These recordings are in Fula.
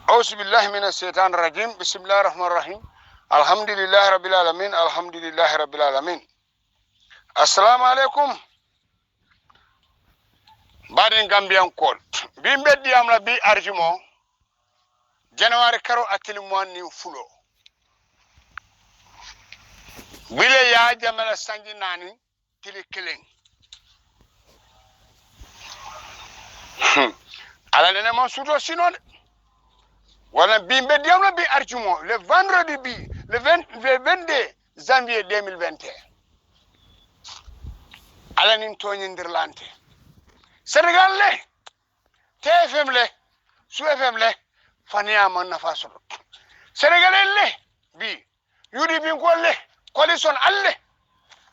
أعوذ بالله من الشيطان الرجيم بسم الله الرحمن الرحيم الحمد لله رب العالمين الحمد لله رب العالمين السلام عليكم بعدين غامبيان كول بي مبدي املا بي ارجمو جنواري كارو اتل مواني فلو بيلي يا جمال سانجي ناني تلي كلين على لنا ما سوتو سينون ولا بي مبدي املا بي ارجمو le vendredi bi le 22 janvier 2021 ala nin toñindirlante Sénégal le TFM le Sous FM le faniya man nafa solo Sénégalais le bi UDP ko le coalition alle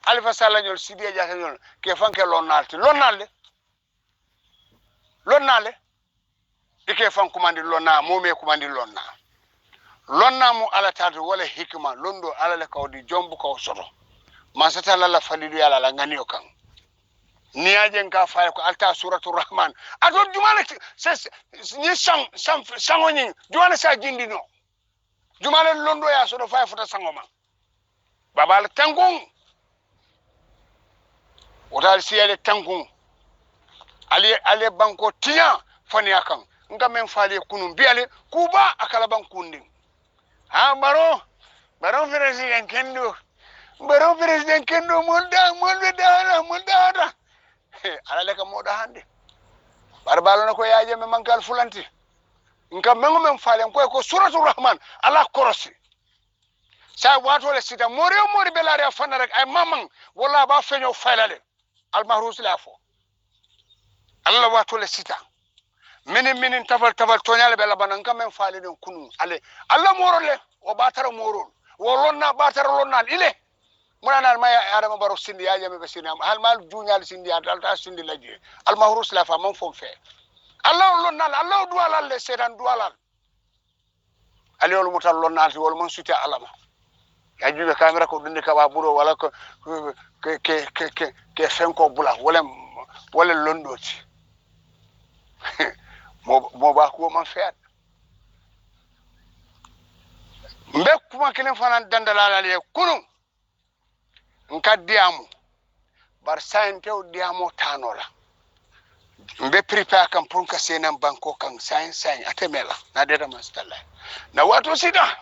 Alpha Sall ñol Sidia Dia ñol ke fanke lonnalti lonnale ike fan kumandi lonna momé kumandi lonna mu ala tatu wala hikma londo ala le kawdi jombu ko soto man sata la falilu yala la ngani kan niajen ka fay ko alta suratul rahman adon jumala ni sangoni jumala sa jindino jumala londo ya so do fay futa sangoma babal tangung wotal siyele tangung ale banko tiya fani akan nga men fali kunum biale kuba akala bankundin ha baro president kendo mulda ala leka moda hande barbalo nako yaaje me mankal fulanti nka mengo men falen ko suratul rahman ala korosi sa wato le sita mori belari afana rek ay mamang wala ba feño faylale al mahrus la fo alla wato le sita minin tafal tonyale bela banan ka men fale den kunu ale alla morole o batara morol wo lonna batara lonna ile munana ma adama baro sindi ya jame be sinam hal mal junyal sindi alta sindi laje al mahrus la fa man fo fe allah lonna allah duwalal le setan duwalal ali wol mutal lonna wol mon suti alama ya jube camera ko dindi ka ba buro wala ko ke fenko bula wala londoti mo ba ko man feet mbek kuma kelen fanan dandalala le kunu nka diamu bar sainte o diamo tanola mbe prepare kan pour ka senan banko kan sain atemela na deda mastalla na wato sita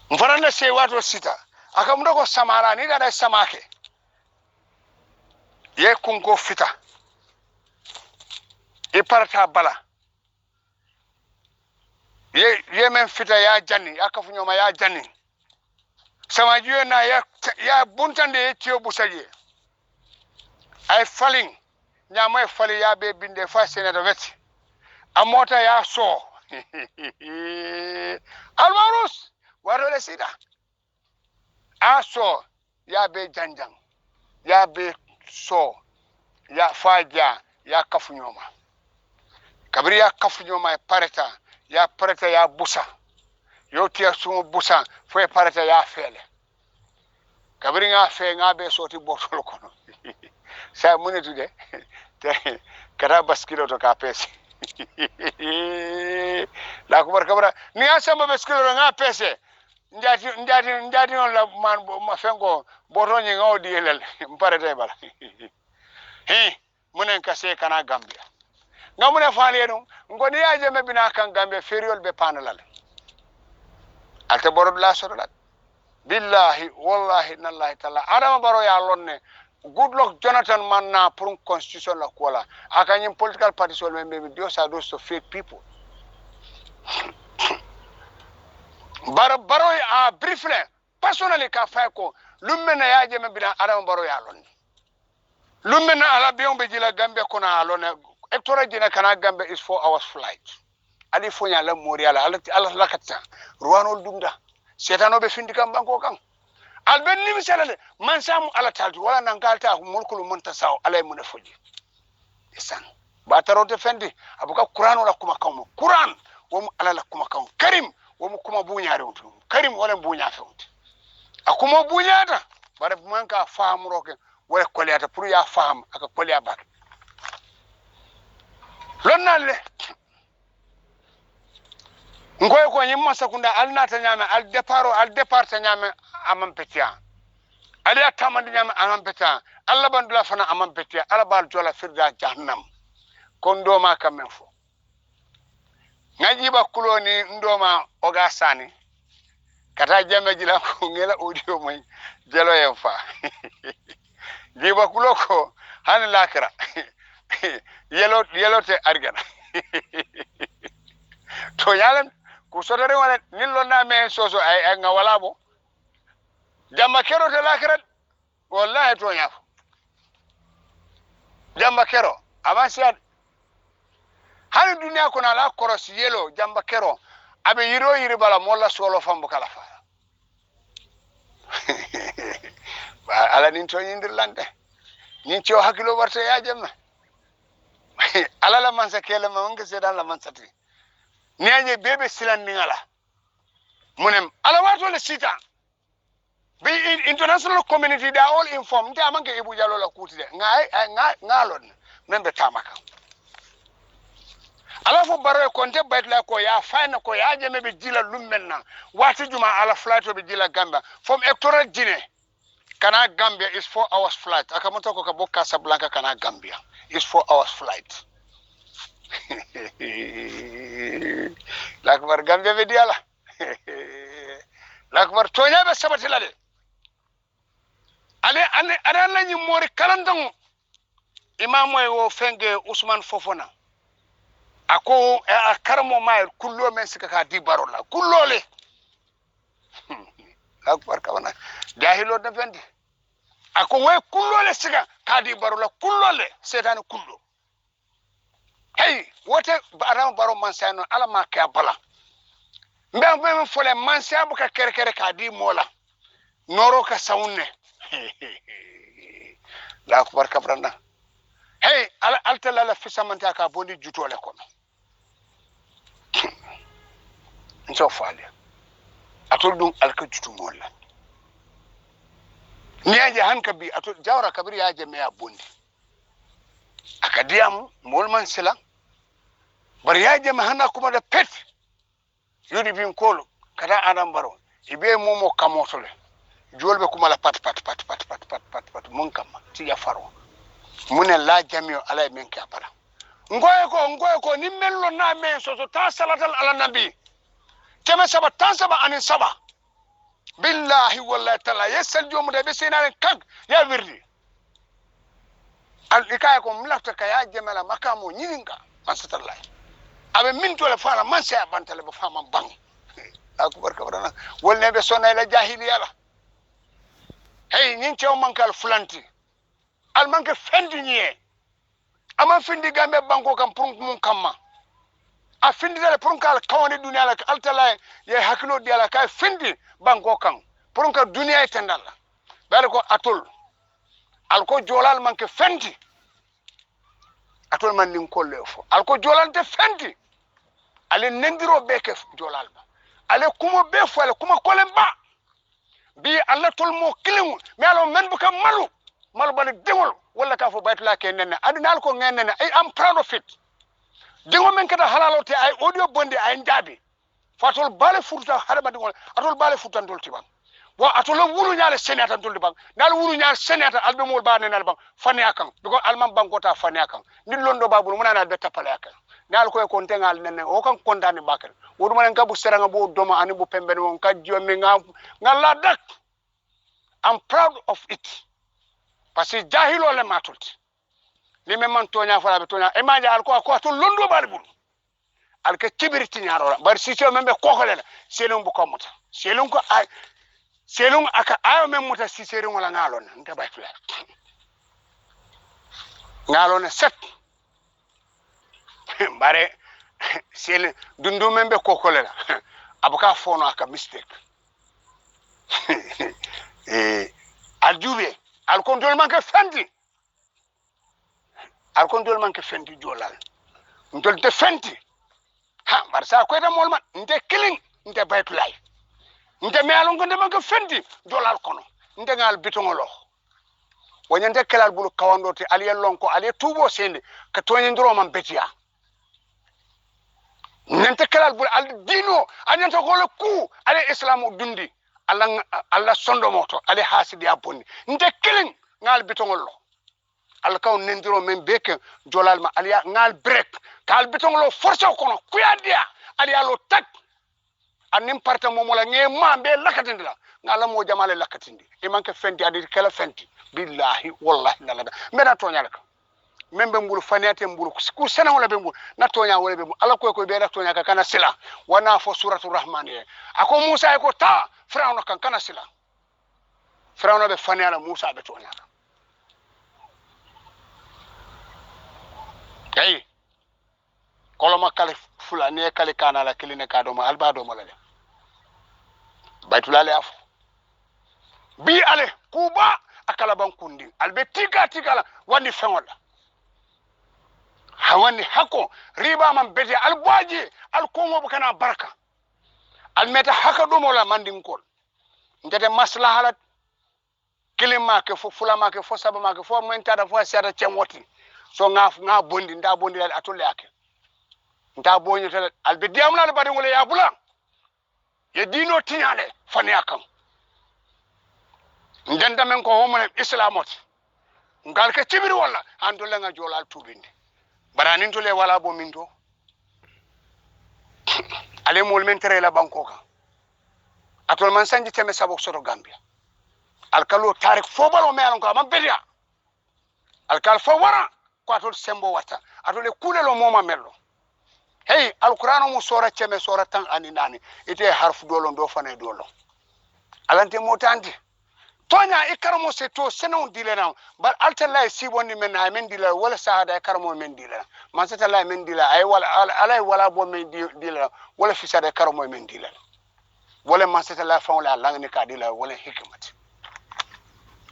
mfaranda se wato sita akamdo ko samara ni da samake ye kunko fita iparta bala ye men fita ya janni akafunyoma ya janni sama jiyo na ya buntande ye tiyo busaje ay falling nyama fali ya be binde fa senata weti amota ya so almarus waro le sida aso ya be janjang ya be so ya faja ya kafunyoma kabri ya kafunyoma pareta ya busa yo tiya sumo busa fo pareta ya fele kabri nga fe nga be soti botol kono sa muneti de kara baskilo to ka pese la ko kabra ni asamba baskilo nga pese njati on la man ma fengo boto nyi ngodi elel pareta bala munen kase kana gambia ngamune faale no ngoni yaje mebina kan gambia feriol be panalal alta borod la sodolat billahi wallahi nallahi taala adama baro ya lonne good luck Jonathan manna pour constitution la kola akanyim political party sol membe those are those fake people baro a briefly personally ka fa ko lummena yaje mebina adama baro ya lonne lummena ala biombe jila gambia kona alone Ectora jina kana gambe is 4 hours flight. Ali fonya la moriala ala la katsa. Ruano dumda. Setano be findi kam banko kan. Alben ni misalale man samu ala taltu wala nangalta mulkul muntasaw alay mun foji. Isan. Batarote fendi abuka Qur'an la kuma kan Qur'an wo ala la kuma kan Karim wo kuma buñaare wutu. Karim wala buña fewti. Akuma buñata bare manka faamroke wala koliyata pour ya faam aka koliya bak. Lonnal le ngoy ko nyimma sakunda al nata nyame al départ nyame amam petia ali atamandi nyame amam petia alla bandula fana amam petia ala bal jola firda jahannam kon do ma kamen fo ngaji ba kuloni ndoma ogasani kata jamme jila ko ngela audio moy jelo yem fa jiba kuloko han lakra yelo te argana to yalan ku sodare wala nillo na me soso ay nga wala bo jamma kero te lakra wallahi to nyaf jamma kero avasiad hal dunia ko na la koros yelo jamba kero abe yiri bala molla solo fambu kala fa ba ala nin to yindirlande nin ci hakilo warta ya jemma ala la man sakela ma ngi sedan la man sati niaje bebe silan ningala munem ala wato le sita be international community they are all informed ta manke ibu jalo la kuti de ngalon membe tamaka ala fo Barrow konte baytla ko ya fayna ko ya jeme be jila lummenna wati juma ala flight be jila gamba from electoral Guinea kana Gambia is 4 hours flight akamoto ko ka bokka Casablanca kana Gambia is 4 hours flight lakbar Gambia be diala lakbar tonya be sabatila de ale lañi mori kalandang imam wo fenge Ousmane Fofana ako karamo mayr kullo men sika ka di Barrow la kullole akbar kawana jahilo de fendi ako way kullole sika ka di Barrow la kullole setan kullo hey wote aram Barrow man sayno ala ma ka bala mbam fole man sabu ka kere ka di mola noro ka sawne la akbar kabranda hey altala la fisamanta ka bondi jutole ko nso faale atol dum alka jutu molla niaje hanka bi atol jawra kabir ya jame ya bondi akadiyam molman sila bar ya jame hana kuma da pet yudi bin kolo kada Adam Barrow ibe momo kamotole jolbe kuma la pat mun kama ti ya faro munen la jamio ala men ka para ngoy ko ni mello na men so ta salatal ala nabi kema saba tan saba anin saba billahi wallahi taala yesal jomu de be senane kag ya wirdi al ikay ko mlafta ka ya jemala makamo nyininga masatallahi abe min to le fara man sa bantale be fama bang akbar kabrana wolne be sonna la jahiliya la hey nin cew mankal fulanti al manke fendi niye ama fendi gambe banko kam pour mun kamma a fendi dale pour kal kawani dunya la altala ye hakilo diala kay fendi banko kan pour ka dunya tendalla bale ko atol al ko jolal manke fendi atol man nin ko lefo al ko jolal te fendi ale nendiro beke jolal ba ale kuma be fo ale kuma kolen ba bi alla tol mo kilim mi alo men bu kam malu bani dingol wala ka fo baytula ke nenne adinal ko ngenne ay am proud of it dingo men kata halalote ay audio bonde ay ndabi fatol bale furta harba dingol atol bale furtan dol tibam wa atol wuru nyaale senata dol tibam dal wuru nyaal senata albe mol bane nal bang fane akan biko alman bangota fane akan ni londo babul munana be tapale akan nal ko ko tengal nenne o kan kontane bakal wodu man ngabu seranga bo doma ani bu pembe won ka jomi ngalla dak I'm proud of it parce que jahilo le matulti ni memman tonya fala be tonya e maja al ko to londo balbul al ke kibirti nyaro bar sitio membe kokole la selum bu ko muta selum ko ay selum aka ayo mem muta si selum wala ngalon nta bay fla ngalon set bare sel dundu membe kokole la abuka fono aka mistake aljube al control manke fendi al control manke fendi jolal ndol te fendi ha marsa ko ta molma nte killing nte baytulay nte me alon ko de manke fendi jolal kono nte ngal bitongolo wonyante kelal bulu kawando te aliye lonko aliye tubo sende ka toni ndro man betiya nente kelal bul al dino anenta gole ku ale islamu dundi alla sondo moto ale hasidi abonni nte kelen ngal bitongol al kaw nendiro men beke jolal ma aliya ngal break kal bitonglo force kono kuyadia aliya lo tak anim parta momola nge mambe lakatindila ngala mo jamale lakatindi e manke fenti adi kala fenti billahi wallahi nalada mena tonya laka membe mbulu faniate mbulu ku sena wala be mbulu na tonya wala be ala ko be na tonya ka kana sila wana fo suratul rahman e ako musa ko ta firawna kan kana sila firawna be faniala musa be tonya ay koloma kale fulani kale kana la kiline ka do ma alba do mala baytulale afo bi ale kuba akala bankundi albe tika la wani fengola hawani hako riba man bete albaji alkongo bukana baraka almeta haka do mola mandin kol ndete maslahalat kilima ke fo fulama ke fo sabama ke fo mentada fo siata cemwoti so nga bondi nda bondi al atole ake nda bonyo tele albe diamna le badi ngole ya bula ye dino tinyale fani akam ndenda men ko homo islamot ngal ke cibiri wala andole nga jolal tubindi baranin tole wala bo minto ale mol men tere la banko ka atol man sanji teme sabok soto gambia alkalo tarik fobalo me alon ko man bedia alkal fo wara ko atol sembo wata atol kulelo moma mello hey alqur'ano mu sora ceme sora tan ani nani ite harfu dolon do fane dolon alante motandi tonya ikaramo se to senon dilena bal altalla sibonni men ay men dila wala sahada karamo men dila man sata la men dila ay wala alay wala bo men dila wala fi sada karamo men dila wala man sata la fa wala langni ka dila wala hikmati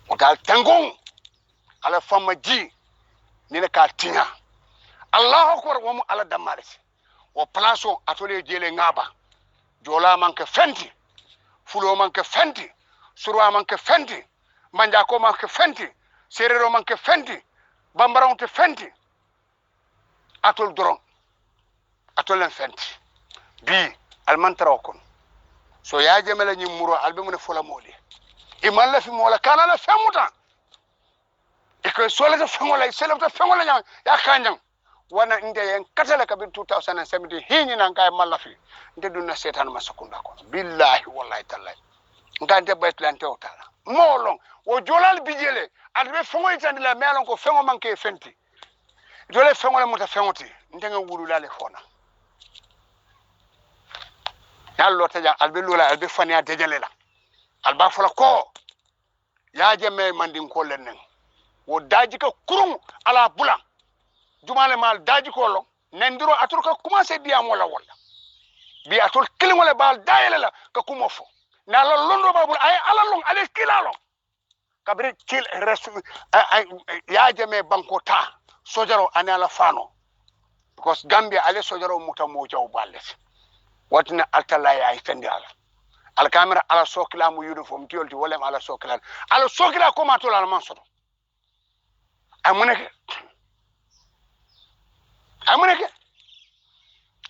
o dal tangon ala fama ji ni ka tinya allahu akbar wa mu ala damarisi o plaso atole jele ngaba jola man ka fenti fulo man ka fenti surwa man ke fenti manja ko man ke fenti serero man ke fenti bambaron te fenti atol doron atol en fenti bi almantara kon so ya jemela nyi muro albe mun fola moli iman la fi mola kana la femuta e ko so la ta femola se la ta femola nya ya kanjang wana inde en katala ka bin 2070 hini nan kay malafi nde dunna setan masakunda ko billahi wallahi taala ngante baytlante otala molon wo jolal bijele adbe fongo itandila melon ko fengo manke fenti jole fengo le muta fengoti ndenga wululale fona yallo taja albe lula albe fania dejalela alba fola ko ya jeme mandin ko lennen wo daji ka kurun ala bula jumale mal daji ko lo nendiro atur ka commencer diamo la wala bi atul kilingole bal dayelela ka kumo fo na la londo babul ay ala long ale kilalo kabri kil resu ya jame banko ta sojaro anala fano because gambia ale sojaro muta mo jaw balles watina altala ya ifendi ala camera ala sokla mu uniform tiolti wala ala sokla ko ma to la man soto amuneke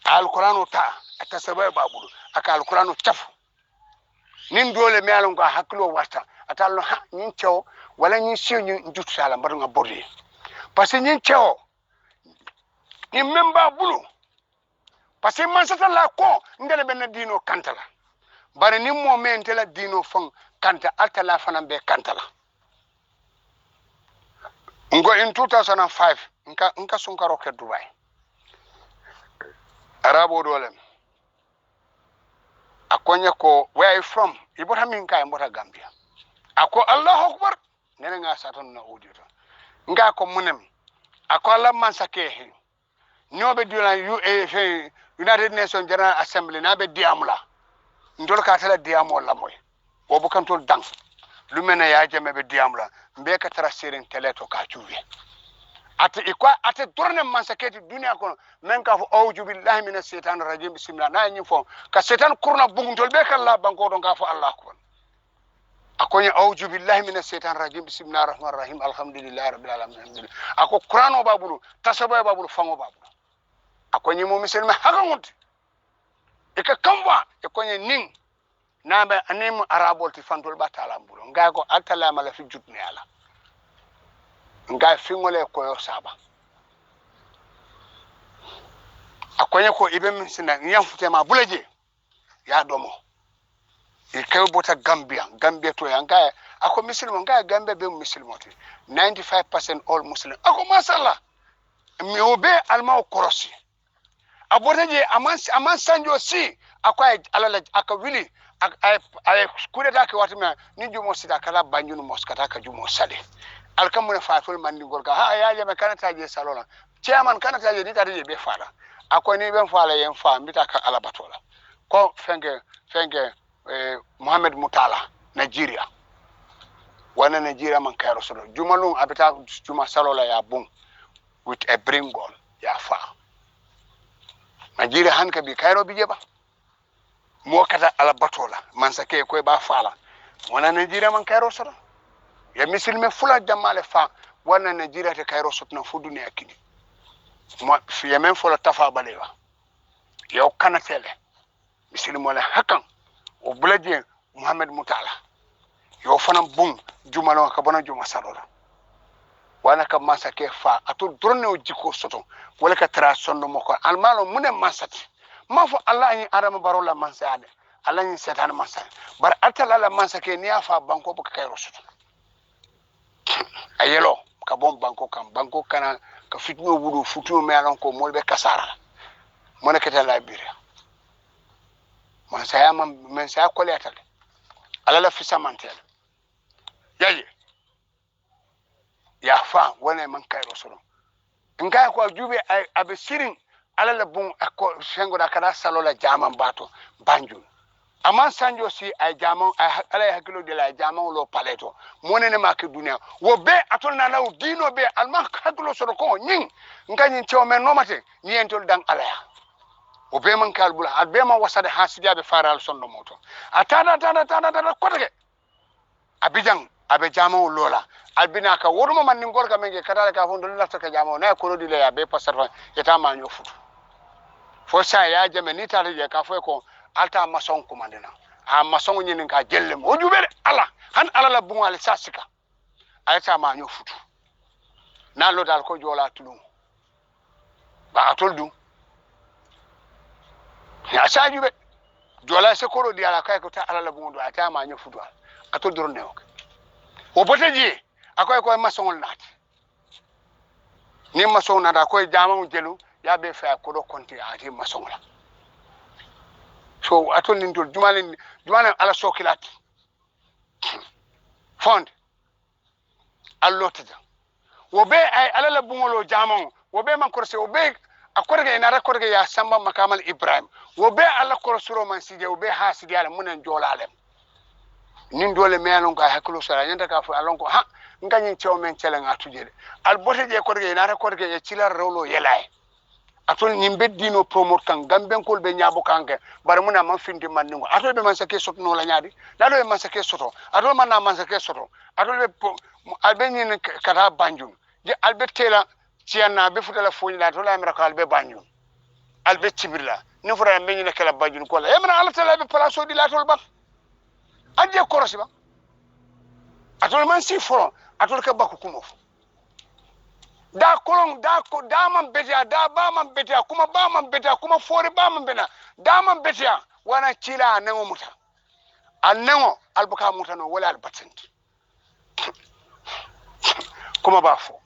alqur'anu ta atasaba babul aka alqur'anu chafu nin dole me alon ko haklo wata atalno ha nin cew wala nin siw nin juttu sala mbadu nga bordi parce que nin cew ni memba bulu parce que man sata la ko ndele ben dino kantala bare ni mo mente la dino fon kanta altala fanan be kantala ngo in 2005 nka sunkaro ke Dubai arabo dole akonya ko where are you from ibota min kay mbota Gambia ako Allahu akbar nene nga saton na audito nga ko munem ako Allah man sakehe nyobe dula United Nations General Assembly na be diamula ndol ka tala diamo la moy wo bu kan tol dang lu mena ya jame be diamula mbe ka tara sirin teleto ka chuwe ate ikwa ate dorne man saketi dunia ko men ka fo auju billahi minash shaitanir rajim bismillah na nyi fo ka setan kurna bugundol be kan la banko don ka fo Allah akbar akonya auju billahi minash shaitanir rajim bismillahir rahmanir rahim alhamdulillahi rabbil alamin ako qur'ano babulu tasaba babulu fango babulu akonyi mo miselma hakanguti e ka kamwa e ko ning nabe anim arabol ti fantol batala mbulo nga ko altala mala fi jutni ala nga fingole ko yo saba akonye ko ibe min sina nyam futema bulaje ya domo e kay bota gambia to yanga ako muslimo nga gambia be muslimo 95% all muslim ako mashallah mi obe alma korosi abota je aman sanjo si akwai alala aka wili ay kureta ke watma ni jumo sita kala banjunu moskata ka jumo sade alkamu na fatul mandi gorka ha ya je me kanata je salola chairman kanata je dita je be fala akwai ni ben fala yen fa mbita ka alabatola ko fenge Muhammad Mutala Nigeria wana Nigeria man kayro solo jumalun abita juma salola ya bun with a bringon ya fa Nigeria han ka bi kayro bi jeba mo kata alabatola man sake ko ba fala wana Nigeria man kayro solo ya misilme fula jamale fa wana Nigeria te kayro sotna fu duniya kini mo fi yemen fola tafa balewa yow kanatele misilmo la hakan o bulaje Muhammad Mutala yo fanam bun jumalo ka bona juma salola wana ka masake fa ato drone o jiko soto wala ka tra sonno moko almalo munen masati mafo Allah ni adama barola mansade Allah ni setan masade bar atala la mansake ni afa banko ko kayro soto ayelo ka bon banko kana ka fitno wudu futu me alon ko molbe kasara monakata liberia man saya man saya koleta alala fisa mantel yaye ya fa wana man kayro solo ngai ko jube abe sirin alala bun ko sengo da kada salola jaman bato banjul aman sanjo si ay jaman ala hakilo de la jaman lo paleto monene make dunia wo be atol na law dino be alma hakilo solo ko nyin ngani chome nomate nyentol dang alaya o be man kalbula al be man wasade hasidiabe faral sonno moto atada kotake abijan abe jamo lola albina ka woduma man ngol ka menge katala ka fondo lafta ka jamo na ko dile ya be pasar eta ma nyo futu fo sa ya jame ni tare je ka fo ko alta mason ko mandena a mason nyin ka jellem o jubere ala han ala la bungal sasika alta ma nyo futu na lo dal ko jola tulum ba atoldu ya sajube jola se ko di ala kay ko ta ala la bungo ata ma nyo futu atol doron ne ok o botaji akoy ko masongol nati ni masong nata koy jamamu jelu ya be fa ko do konti ati masongola so atol nin dol jumalen ala sokilat fond allotida wo be ay ala la bungolo jamamu wo be man korse wo be akorge ina rakorge ya samba makamal ibrahim wo be ala korsuro man sije wo be hasidi ala munen jolalem nin dole me alon ka hakilo sara nyanta ka fu alon ko ha ngani cew men celen atujede al bote je ko de na ko de ci la rewlo yelay atol nyimbe dino promote kan gamben kol be nyabo kanke bar muna man findi man ningo atol be man sake soto no la nyaadi la do man sake soto atol man na man sake soto atol be albe nyin kata banjun je albe tela ciana be futala foni la to la amra ko albe banjun albe cibirla ni fura be nyin kala banjun ko la yamna ala tala be place di la tol ba anje korosi ba atol man si foro atol ka bakku kumo da kolon da ko da man betia da ba man betia kuma ba man betia kuma fori ba man bena da man betia wana cila nango muta annango albuka muta no wala albatent kuma ba fo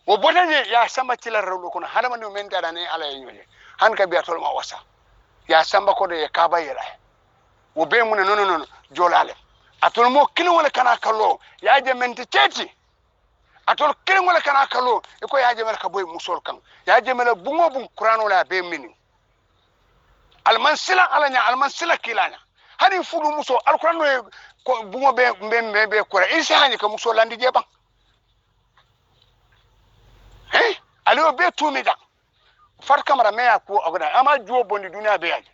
wo botaje ya samba cila rewlo kono hadama no men dara ne ala yenyoje han ka biatol ma wasa ya samba ko de ka bayira wo be mun non jolale atol mo kilo wala kana kallo ya je menti teti atol kilo wala kana kallo e ko ya je mel ka boy musol kan ya je mel bungo bun qur'ano la be mini alman sila alanya alman sila kilanya hani fudu muso alqur'ano ko bungo be qur'an isa hani ka muso landi je ban aliyo be tumida fat kamara me ya ko agona ama juo bondi duniya be yaji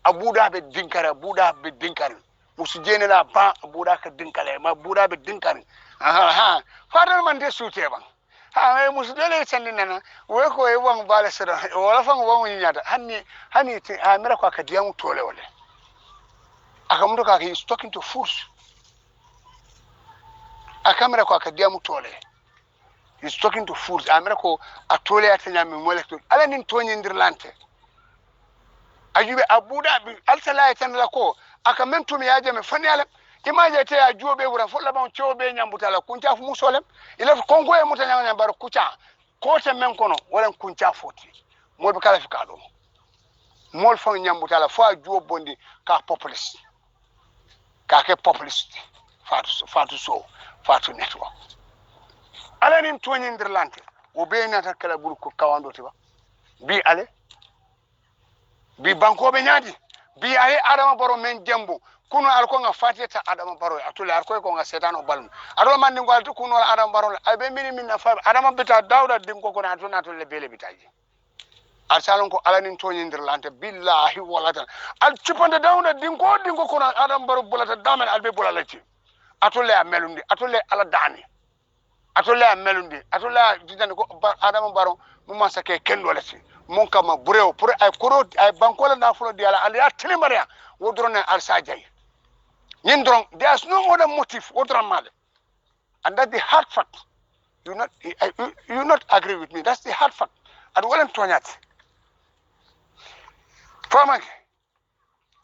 abuda be dinkare musu jene la ba abuda ka dinkale ma abuda be dinkare aha fatan man de sute ban ha musudele sandi nana we ko e wang bale sira wala fang wang nyata hani ti amira ko akadiyamu tole wala akamundo ka he is talking to fools akamera ko akadiyamu tole he is talking to fools amira ko atole atanya me molekto ala nin tonyendirlante ajube abuda bi alsala tan la ko aka mentum yaje me fanyala imaje te ajobe wura fo laban chobe nyambuta la kunta fu musolem ila kongo e mutanya nyambar kucha ko te men kono wala kunta foti mo be kala fi kado mol fo nyambuta la fo ajobo bondi ka populist ka ke populist fatu network ala nin tonyendirlante o be nata kala buru ko kawando tiba bi ale bi bankoɓe ñaadi bi aye adama baro men jembo kuno al ko nga fatiyata adama baro atule al ko nga setan o balmu ado man ngol to kuno adama baro ay be min na fa adama bita dawda dim ko na to nato le bele bitaji al salon ko alanin to nyindir lante billahi wala tan al cipande dawda dim ko kono adama baro bulata damen al be bulalati atule a melundi atule ala dani atole a melundi atole a ditande ko adama baro mo masake kendo lati mon kama burew pour ay koro ay bankola na fulo diala ali atili maria wodrone al sajay nyin dron there's no other motive wodron male and that's the hard fact you not agree with me that's the hard fact and walen tonyat fama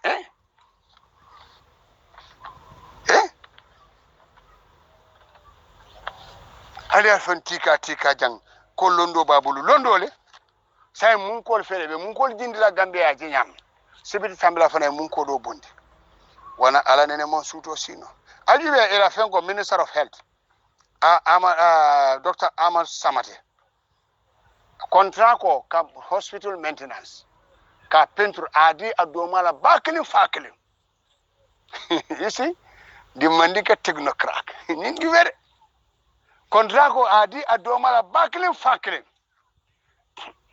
eh ali alfan tika jang ko londo babulu londo le say mun ko fele be mun ko jindila gambia ji nyam sibiti tambla fana mun ko do bondi wana ala nene mon suto sino ajibe ila fengo minister of health Dr. Ahmad Samate contract ko ka hospital maintenance ka peinture adi adomala bakilin fakilin you see the mandika technocrat ningi were contract ko adi adomala bakilin fakilin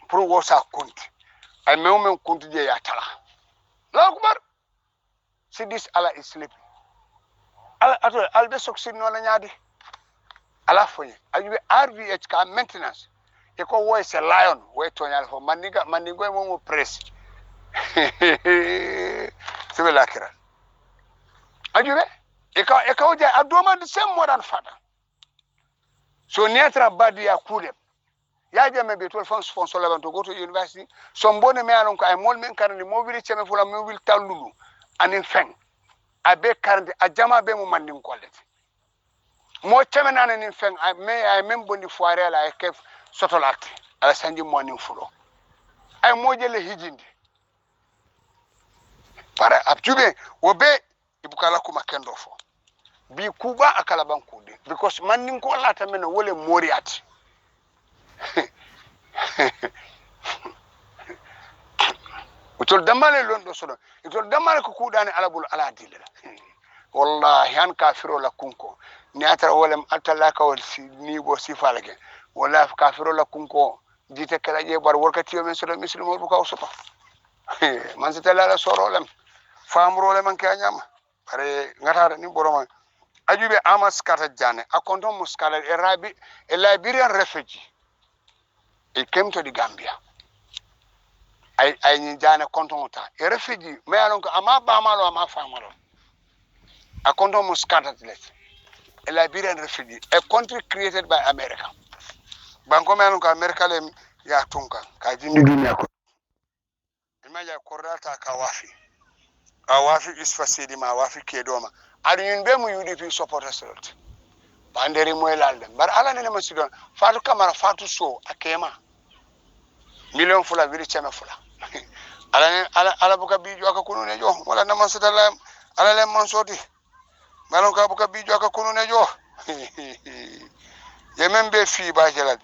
pour wosa konti ay mewmen konti je ya tala la akbar see this ala is sleeping ala ato albe succeed no la nyaadi ala fonye ajube RVH ka maintenance e ko wo se lion we to nyal fo manigo mo press sebe lakira ajube e ka oja adoma the same modern father so netra badi ya kule ya jame be tol fon sponsor la to go to university so mbone me alon ko ay mol men karni mobile cheme fula mobile talulu anin fen abe karndi a jama be mo mandin kollete mo cheme nana nin fen ay men bondi foire la ay kef sotolate ala sanji mo nin fulo ay mo jele hijindi para abjube wobe ibukala kuma kendo fo bi kuba akala bankude because mandin ko lata men wole moriati utol damale londo sodo utol damale ko kudani alabul ala dilala wallahi han kafiro la kunko ni atara wolem atalaka wal ni bo sifalake wallahi kafiro la kunko dite kala je bar workati yo men sodo muslimo bu kaw soto man se tala soro lem famro lem ka nyama bare ngata ni boroma ajube amas kata jane akonto muskala erabi a Liberian refugee. He came to the Gambia. I njane kontonta. A refugee, me alonko ama bamalo ama famalo. A konton muskata tlet. A Liberian refugee, a country created by America. Banko me alonko America le ya tunka ka jindi dunia ko. Imaja korata ka wafi. Awafi isfasidi ma wafi kedoma. Adu yunbe mu UDP supporters lot. Banderi moylalde bar ala ne masidon fatu kamara fatu so akema million fula viri chama fula ala buka bijo aka kunu ne jo wala na masata ala le mansoti malon ka buka bijo aka kunu ne jo yemen be fi ba jelal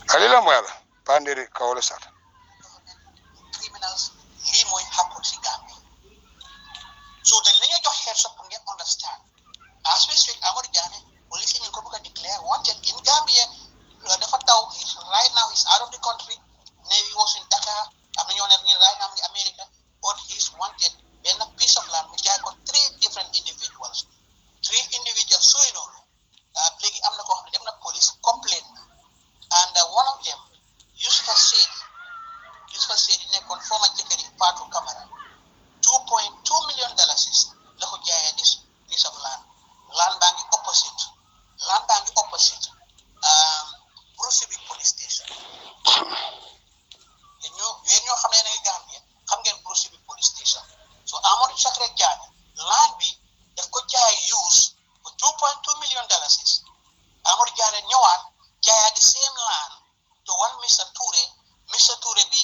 alila moyala banderi kawle sata criminals li moy hakko ci Gambia so dañ lañu jox heads up ngeen understand as we speak Amadou Diané police ñu ko bëgg declare wanted in Gambia dafa taw right now he's out of the country he was in Dakar am ñu ne right now in America but he's wanted in a piece of land which I got three individuals so you know legi am station yéen ñoo xam ne ne Gambia xam ngeen Bruce bi police station so Amadou Sacré Diagne land bi daf ko jaay use for $2.2 million Amadou Diagne ñëwaat jaayaat the same land to one Mr. Toure bi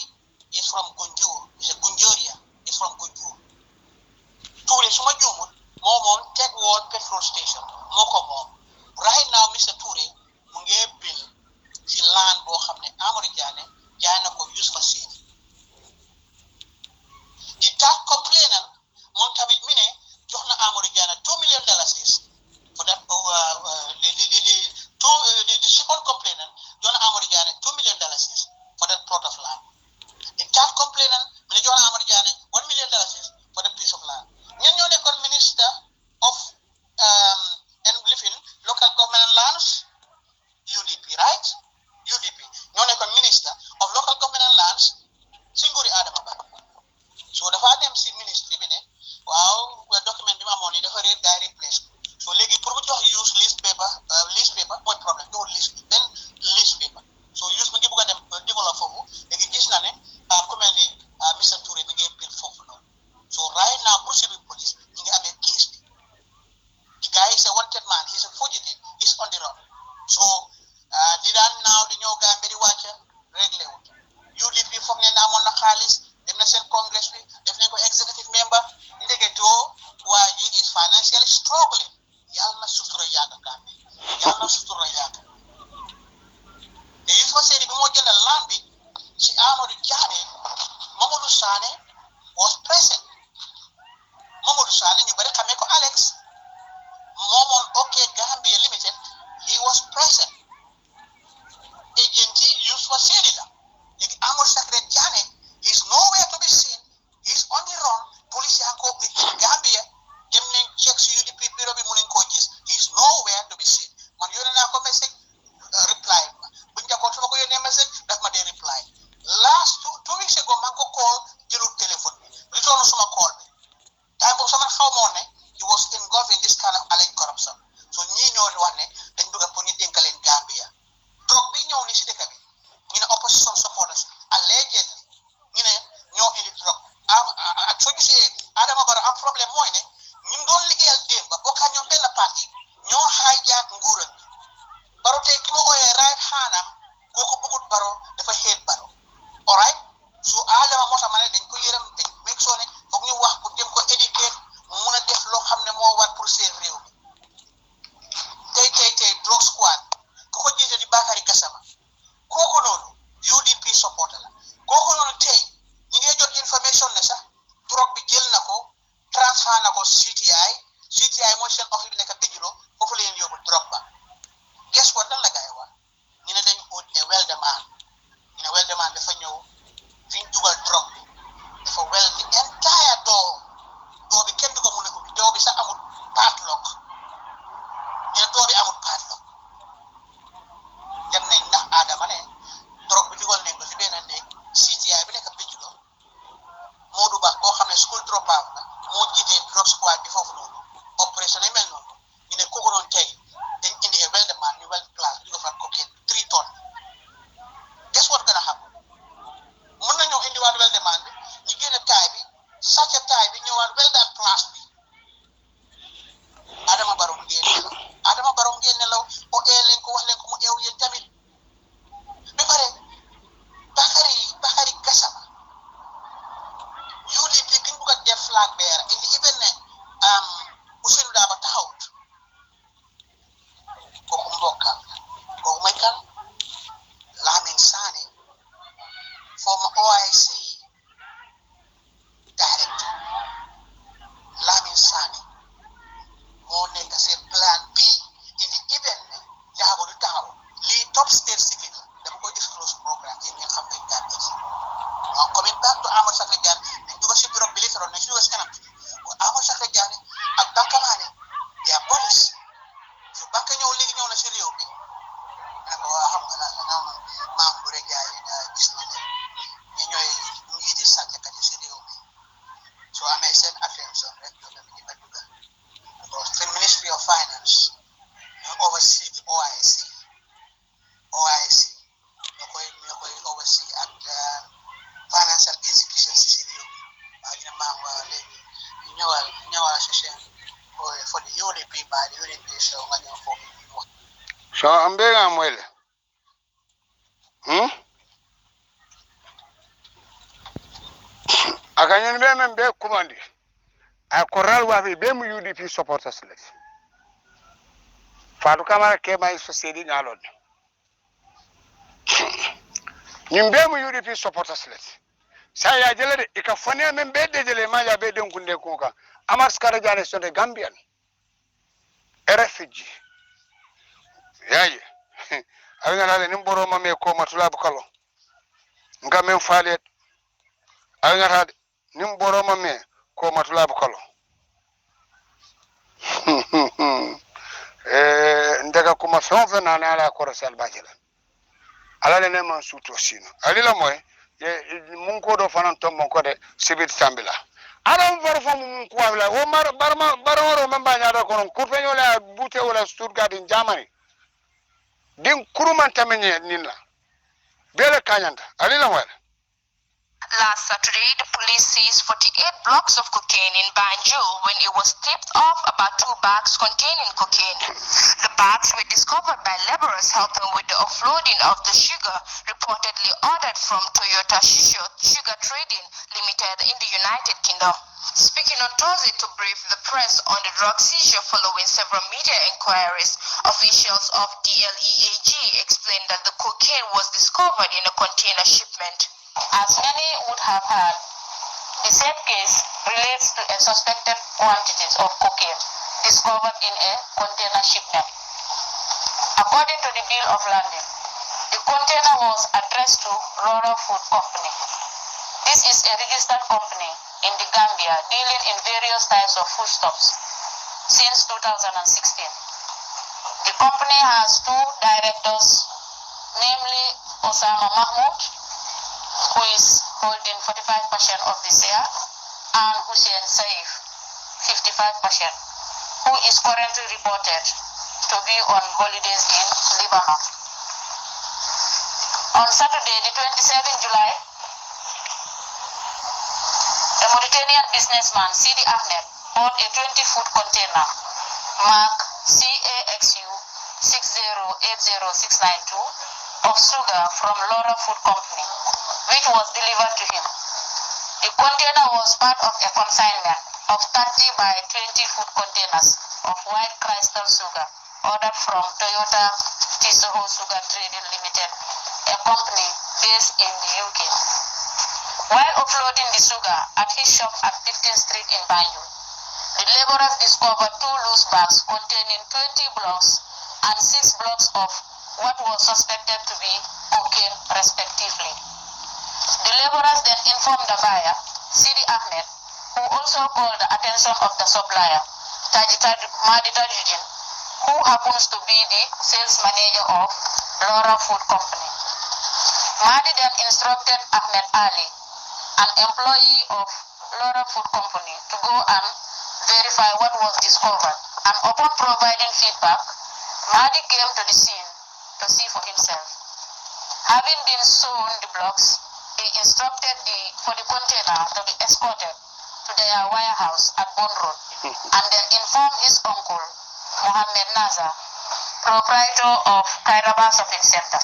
is from Gunjur is a Gunjuria is from Gunjur Toure suma juumut moom Tech World petrol station moo ko moom right now Mr. Toure mu ngi bill ci land boo xam ne Amadou Diagne jaay na ko use for sale di tax complainant moom tamit mi ne jox na Amadou Diagne $2 million for that the second complainant jox na Amadou Diagne $2 million for that plot of land the third complainant mi ne jox na Amadou Diagne $1 million for that piece of land ñen ñoo nekkoon minister of and living local government lands UDP right UDP ñoo nekkoon minister of local government lands si nguuri Adama Barrow so dafa dem si ministry bi ne waaw document bi ma amoon ni dafa réer gars yi replace so léegi pour mu jox use list paper mooy problème joxul list paper so use mi ngi bëgg a dem développe foofu léegi gis na ne ku mel ni Mr. Touré mi ngi bill foofu noonu so right now Bruce police ñi ngi amee case bi the guy is a wanted man he's a fugitive he's on the run so di daan naaw di ñëw Gambie di wàcca réglé wut UDP foog ne amoon na xaalis dem na seen congress bi def nañ ko executive member ndeketoo waa ji is financially struggling yàlla na sutura yàgg Gambie yàlla na sutura yàgg te yu fa seedi bi moo jëndal land bi si Amadou Diagne Mamadou Sané was present Mamadou Sané ñu bari xamee ko Alex moomoon OK Gambia Limited he was present agent yi use for seedi la léegi Amadou Sacré Diagne he's nowhere to be seen he's on the run police yaa ko Gambia dem nañ check si UDP bureau bi mu nañ koo gis he's nowhere to be seen man yónnee naa ko message reply buñ jàppoon su ma ko yónnee message daf ma dee reply last two weeks ago maa ngi ko call jëlul téléphone bi return suma call bi time boobu sama xaw moo ne he was involved in this kind of alleged corruption so ñii ñoo wax ne dañ bëgg pour ñu dénkaleen Gambia drogue bi ñëw ni si dëkk bi ñu ne opposition supporters allegedly ñu ne ñoo indi drogue ak soo gisee Adama Barrow am problème mooy ne ñi mu doon liggéeyal démb ba bokkaa ñoom benn parti ñoo hijack nguuram bi Barrow tey ki ma ooyee right xaanam kooku bëggut Barrow dafa xeet Barrow alright su Adama moo tax ma ne dañ ko yërëm dañ make sure ne foog ñu wax pour jëm ko éduquer mu mun a def loo xam ne moo war pour seen réew mi tey drug squad ku ko jiite di Bakary Gassama kooku noonu UDP supporter la kooku noonu tey ñi ngay jot information ne sax drogue bi jël na ko transfer na ko CTI mooy seen office bi nekk Bijilo foofu la leen yóbbu drogue ba guess what lan la gaay wax ñu ne dañ ut a well demand ñu ne well demand dafa ñëw fi ñu dugal drogue bi dafa well the entire door bi kenn du ko mun a ubbi door bi sax amul padlock ñu ne door bi amul padlock dem nañ ndax Adama ne drogue bi dugal nañ ko si benn néeg CTI bi nekk Bijilo Modou Ba koo xam ne school dropout la moo jiitee drug squad bi foofu noonu opération yi mel noonu ñu ne kooku noonu tey dañ indi a well demand ñu well place di ko far cocaine 3 tonnes guess what gonna happen mën na ñëw indiwaat well demand bi ñu génne taay bi sàcc taay bi ñëwaat well that place bi Adama Barrow ngeen nelaw o leen ko wax leen ko mu eew yéen tamit ba pare Bakary Gassama UDP ki ñu bëgg a def flag bearer indi even ne Ousseynou Daba taxawut kooku mbokkam kooku mooy kan Lamin Sané former OIC director Lamin Sané moo nekk seen plan B indi even ne Daba du taxaw lii top state secret la dama koy disclose programme yi ngeen xam ne Gambia si now coming back to Amadou Sacré Diagne nañ dugal si bureau bi li nañ si dugal si kanam Amadou Sacré Diagne ak Banka Mané yaa police su Banka ñëw na si réew bi ne ko waa xam nga lan la ñoom maam bu rek jaay gis na ne ñu ñooy ñu ngi di sàcckat yi si réew mi soo amee seen attention rek yow tamit dina dugal because the Ministry of Finance ñu oversee the OIC ñoo koy So I'm being am well. Akanyen be men be commandi. A corral wa be mu UDP supporters let. Fatu Kamara came my society nalod. Nimbe mu UDP supporters let. Saya jele ikafanya men be de jele ma ya be de ngunde kuka. Amar skara jane sonde Gambian. A refugee. Yaye. Awina la nimboro ma me ko matula bukalo. Nga men falet. Awina la nimboro ma me ko matula bukalo. Ndega kuma sonfe na ala korosal bajela. Ala le man suto sino. Ali la moy mun ko do fanan to mon ko de sibit sambila. Ala var fo mun ko wala o mar barmaro man ba nyaada ko ko fe yola bute wala Stuttgart in Germany. Din kuruman tamenye ninla. Bele kanyanda. Ali la moy. Last Saturday, the police seized 48 blocks of cocaine in Banjul when it was tipped off about 2 bags containing cocaine. The bags were discovered by laborers helping with the offloading of the sugar reportedly ordered from Toyota Sugar Trading Limited in the United Kingdom. Speaking on Thursday to brief the press on the drug seizure following several media inquiries, officials of DLEAG explained that the cocaine was discovered in a container shipment. As many would have heard, the said case relates to a suspected quantities of cocaine discovered in a container shipment. According to the bill of lading, the container was addressed to Barrow Food Company. This is a registered company in the Gambia dealing in various types of foodstuffs since 2016. The company has 2 directors, namely Osama Mahmoud, who is holding 45% of the share, and Hussein Saif, 55%, who is currently reported to be on holidays in Lebanon. On Saturday, the 27th July, a Mauritanian businessman, Sidi Ahmed, bought a 20-foot container marked CAXU 6080692 of sugar from Laura Food Company, which was delivered to him. The container was part of a consignment of 30 by 20 food containers of white crystal sugar ordered from Toyota Sugar Trading Limited, a company based in the UK. While offloading the sugar at his shop at 15th Street in Banjul, the laborers discovered 2 loose bags containing 20 blocks and 6 blocks of what was suspected to be cocaine, respectively. The laborers then informed the buyer, Sidi Ahmed, who also called the attention of the supplier, Madi Tajudin, who happens to be the sales manager of Laura Food Company. Madi then instructed Ahmed Ali, an employee of Laura Food Company, to go and verify what was discovered, and upon providing feedback, Madi came to the scene to see for himself. Having been shown the blocks, he instructed for the container to be escorted to their warehouse at Bond Road, and then informed his uncle, Mohammed Nazar, proprietor of Kairaba Shopping Center.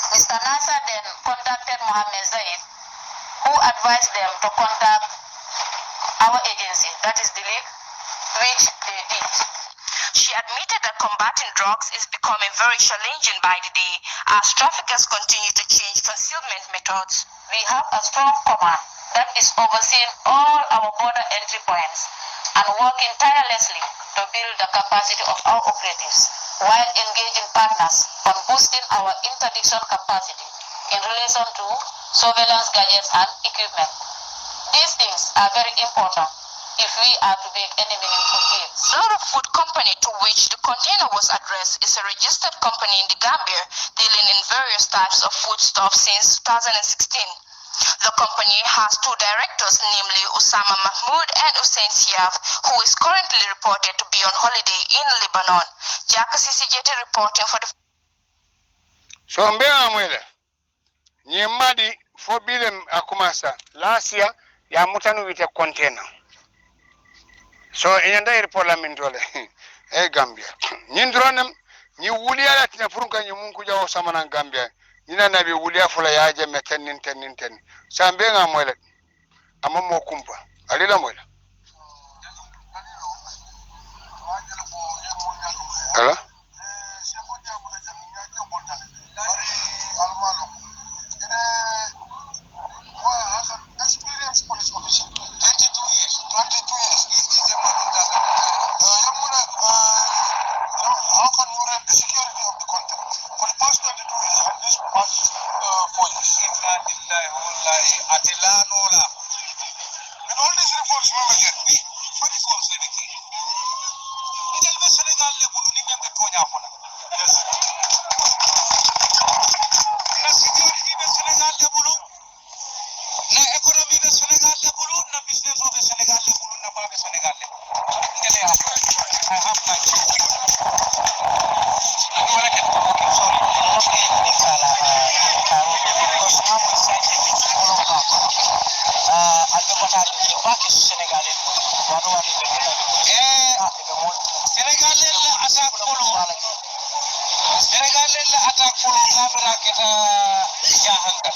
Mr. Nazar then contacted Mohammed Zaid, who advised them to contact our agency, that is the league, which they did. She admitted that combating drugs is becoming very challenging by the day as traffickers continue to change concealment methods. We have a strong command that is overseeing all our border entry points and working tirelessly to build the capacity of our operatives while engaging partners on boosting our interdiction capacity in relation to surveillance gadgets and equipment. These things are very important if we are to make any meaningful gains. Laura Food Company, to which the container was addressed, is a registered company in the Gambia dealing in various types of foodstuffs since 2016. The company has 2 directors, namely Osama Mahmoud and Hussein Siaf, who is currently reported to be on holiday in Lebanon. Jaka CCJT reporting for the... So mbea mwele. Nyemadi forbidden akumasa. Last year, ya mutanu with a container. So in the report la mindole. Gambia. Nindronem ni wuliya la tina furun kan mun ku jawo samana gambia ina nabi wuliya fula ya jamme tenin sambe nga moyle amma mo kumpa alila moyle ala experienced police officer, 22 years. He's a man. How can you rate the security of the country? For the past 22 years, and this past 4 years. With all these reforms, what reforms are the key? Senegal level, yes. Na security be Senegal level, na economy be Senegal level, na business of Senegal level, na ba Senegal level. I have my Senegal attack follow camera kita jahankan.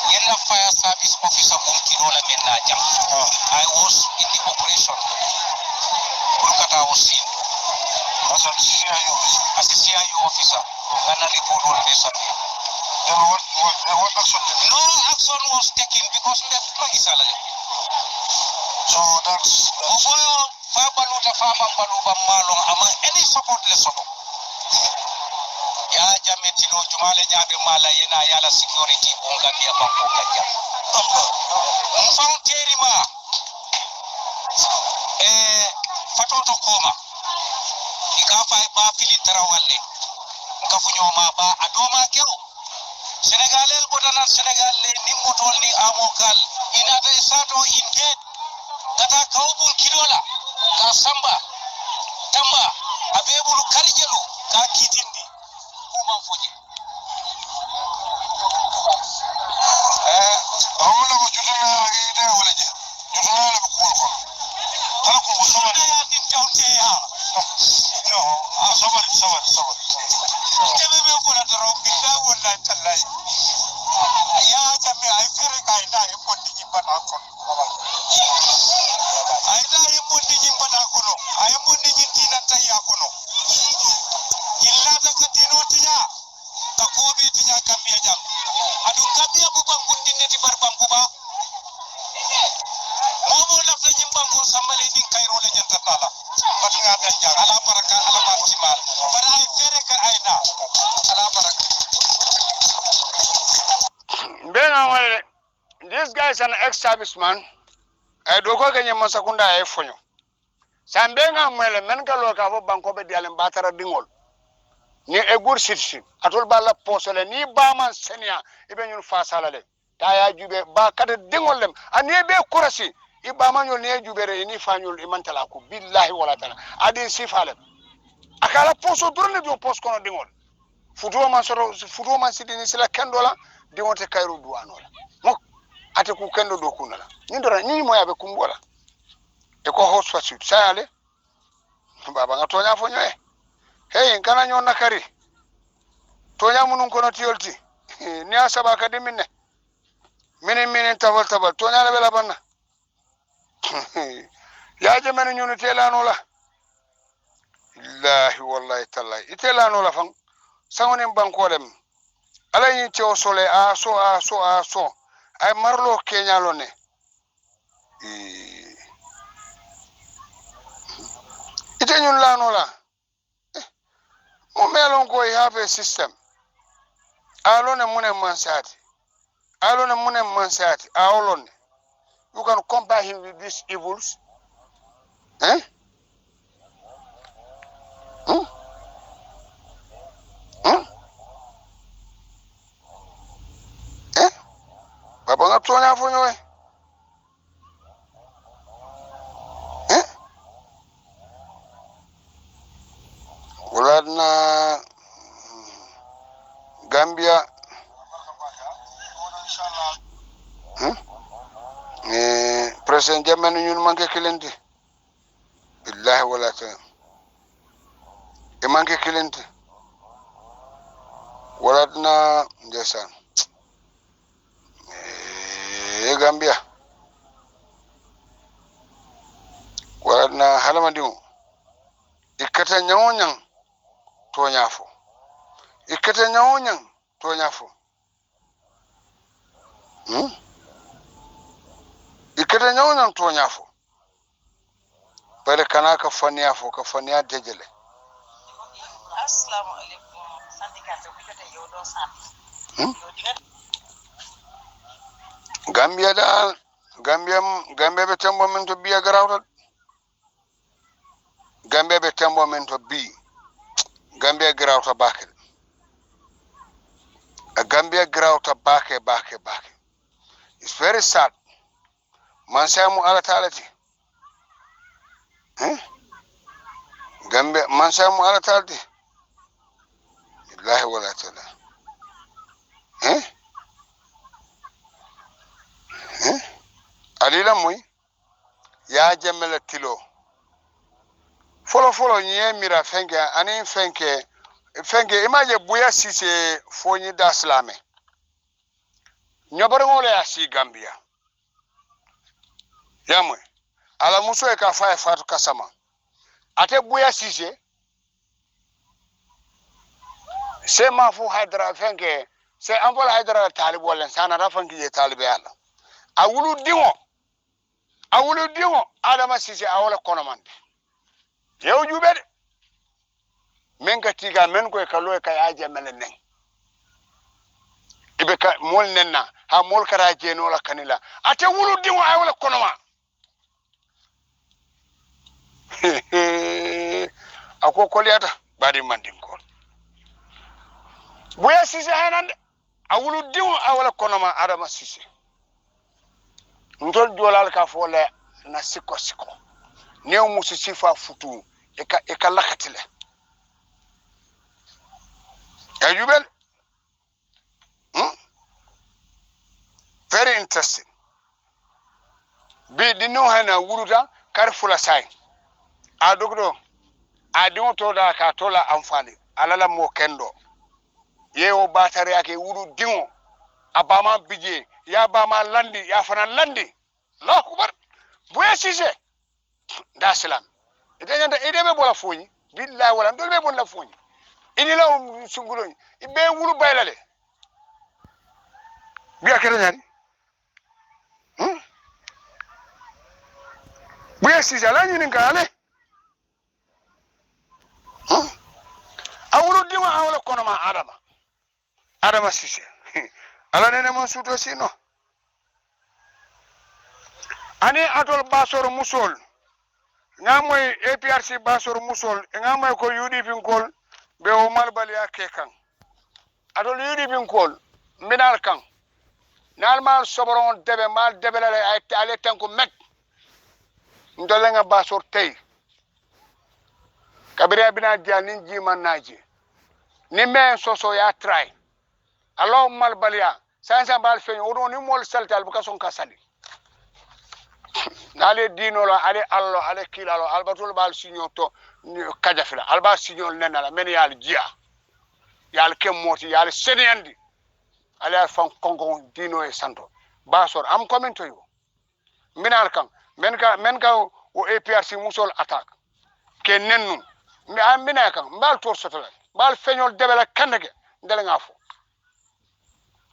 Yella fire service officer Bunkirola Menajam. I was in the operation. Kolkata was seen. As a CIO officer. Ghana report all this. Then what action? No action was taken because the flag is alive. So that's any supportless support. Ya jammeh tilo jumale nyabe mala yena yala security bungambia banko kanja. Mfang terima. Fatoto koma. Ikafa ba fili tarawalle. Nkafunyo ma ba adoma keo. Senegalel bodana Senegalel nimotol ni amokal. Inata isato ingate. Kata kaubul kidola. Ka samba. Tamba. Abebulu karjelu. Ka kitindi. Kumanfoje. Awala ko jutuna ide walaje. Jutuna le ko ko. Kala ko sama ya tin tawnte ya. No, sama. Kebe be ko na daro binda wala tallai. Ya jamme ay fere kay na e ponni ni bana ko. Ay na e ponni ni bana ko no. Ay ponni ni tina tayya ko no. Illa ta katino tinya. Ka ko be tinya gambia jam. Adu gambia bu bang gundine ti bar banguba. Momo la fa nyimbang ko samale din kayro le nyanta tala. Patinga danja ala baraka ala batimal. Bara ay fere ka ay na. Ala baraka. This guy is an ex-serviceman. I do go kenya masakunda ay fonyo. Sambenga mwele menka loka fo banko be dialen batara dingol. Ni a good citizen. Atol bala posole ni ba man senia ibe nyun fasala le. Ta ya jube ba kata dingol lem. Ani be kurasi iba man nyol ne jubere ni fanyol imantala ko billahi wala taala. Adi sifale. Akala poso durne do pos kono dingol. Futuo man sidini sila kendola dingol te kayru duanola. Mok ate ku kendo do kunala. Ni ndora ni moya be kumbola. E ko hospa sud sayale. Baba ngatonya fonyo e. Hey, kana nyona kari. Tonya munun kono tiolti. Ni asaba kadimine. Mini tabal. Tonya la bela banna. Ya jamani nyunu telano la. Illahi wallahi tallahi. Itelano la fang. Sangone banko dem. Ala yin tio sole aso. Ay marlo Kenya lo ne. Ite nyun lano la. Melon go have a system. Alone mune mansati. Alone. You can compare him with these evils. Eh? Eh? Baba ngatonya fonyo eh? Eh? Uladna Gambia. President Germany ñun manke kilenti billahi wala ta e manke kilente walatna ndesan e Gambia walatna halamadingo ikata nyawonyang to nyafo ikata nyawonyang to nyafo ikata nyawonyang to nyafo bare kana ka faniya fo ka faniya dejele assalamu alaikum sandikante ko jote yodo san Gambia da Gambia be tembo men to biya garawta Gambia be tembo men to bi Gambia garawta bakel a Gambia garawta bake it's very sad man samu ala talati Gambia man samu ala talati billahi wala taala alila muy ya jamela tilo folo nye mira fenke ani fenke imaje buya sise fonyi da islame nyobare ngole ya si Gambia yamwe ala muso e ka fa fatu kasama ate buya sise se mafu haidra fenke se ambola haidra talib wala sana rafanki ye talibe ala awulu dingo adama sise awala konomande yew jubede men ka tiga men ko ka loy ka yaje melen ibe ka mol nenna ha mol kara jeno la kanila ate wulu dingo awala konoma ako koliata badi mandin ko buya sise hanande awulu dingo awala konoma adama sise ntol jolal ka fole na siko new musu sifa futu eka lakatile ya jubel very interesting bi dinu hana wuruta karfula sai adogdo adingo to da ka tola amfani alala mo kendo yewo batare yake wuru dingo abama bije ya bama landi ya fana landi Allahu akbar buya sise da salam ide be bola fonyi billahi wala ndol be bola fonyi ini la sungulo ibe wuru baylale biya kere nyari buya sise la nyini ngale awulu dima awala kono ma adama sise ala nene mon suto sino ani atol basor musol ngamoy APRC basor musol ngamoy ko UDP kol be o malbal ya kekan atol UDP kol minal kan normal sobron debe mal debe la ay ale tanko met ndole nga basor tay kabira bina dial ninji man naji ni men soso ya try alo malbal ya sansa bal feñ o ni mol saltal bu kason kasali nale dinolo ale allo ale kilalo albatul bal signoto kajafila alba signol nenala men yal jia yal kemmoti yal seniyandi ale fan kongon dino e santo basor am commento yo minal kan men ka o APRC musol attack ke nennu mi am mina kan mbal tor sotala bal feñol debela kandege ndele ngafo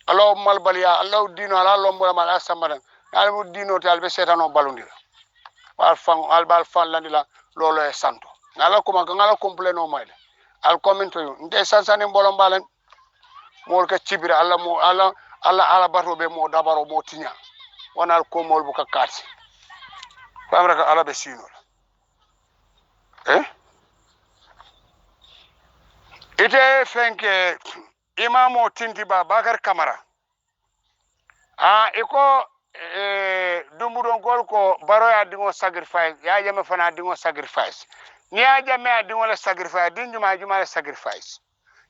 allo malbaliya allo dino ala lombo mal asamadan almu dino tal be setano balundira albal fan landila lolo e santo ngala kuma ngala compleno mayde al commento yo nde sansani mbolom balen mol ka cibira alla mo alla bato be mo dabaro mo tinya wonal ko mol bu ka kati famra ka ala be sino ite fenke imamo tintiba bakar kamara iko dumburon gol ko Barrow ya dingo sacrifice ya jame fana dingo sacrifice ni ya jame dingo la sacrifice din juma la sacrifice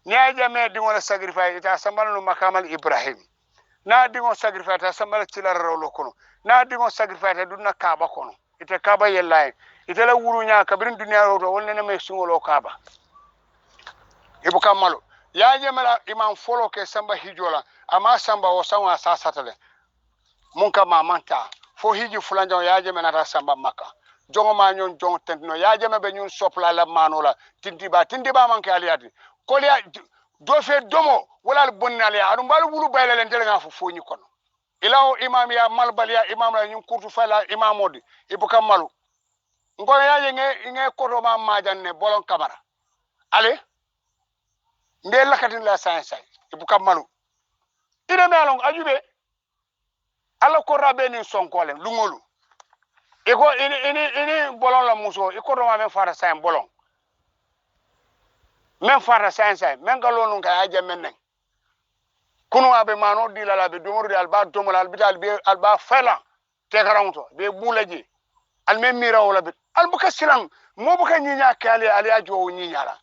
ni ya jame dingo la sacrifice ita sambal no makamal Ibrahim na dingo sacrifice ta sambal tilar rolo kono na dingo sacrifice dunna kaba kono ita kaba yella ita la wurunya kabirin duniya ro wonna ne me sungolo kaba ibuka malu ya jemela imam folo ke samba hijola ama samba o sanwa sasatale mun ka mamanta fo hiji fulanja ya jemela ta samba makka jongo ma nyon jongo tentno ya jeme be nyun sopla la manola tindiba manke aliati ko ya do fe domo wala bonnale adu balu bulu bayle len telenga fo nyi kono ilaw imam ya malbal ya imam la nyun kurtu fala imamodi ibuka malu ngo ya nge koto ma majanne bolon kamara ale nde lakatin la science ibuka malu ire melong ajube ala ko rabe ni sonkole lungolu iko ini bolon la muso iko do ma men fara science bolon men fara science men galonu ka aje men kunu abe mano dila la be domor di alba domola albital be alba fela te garanto be bulaji al men mira wala be albuka silang mo buka nyinya kale ali ajo nyinya la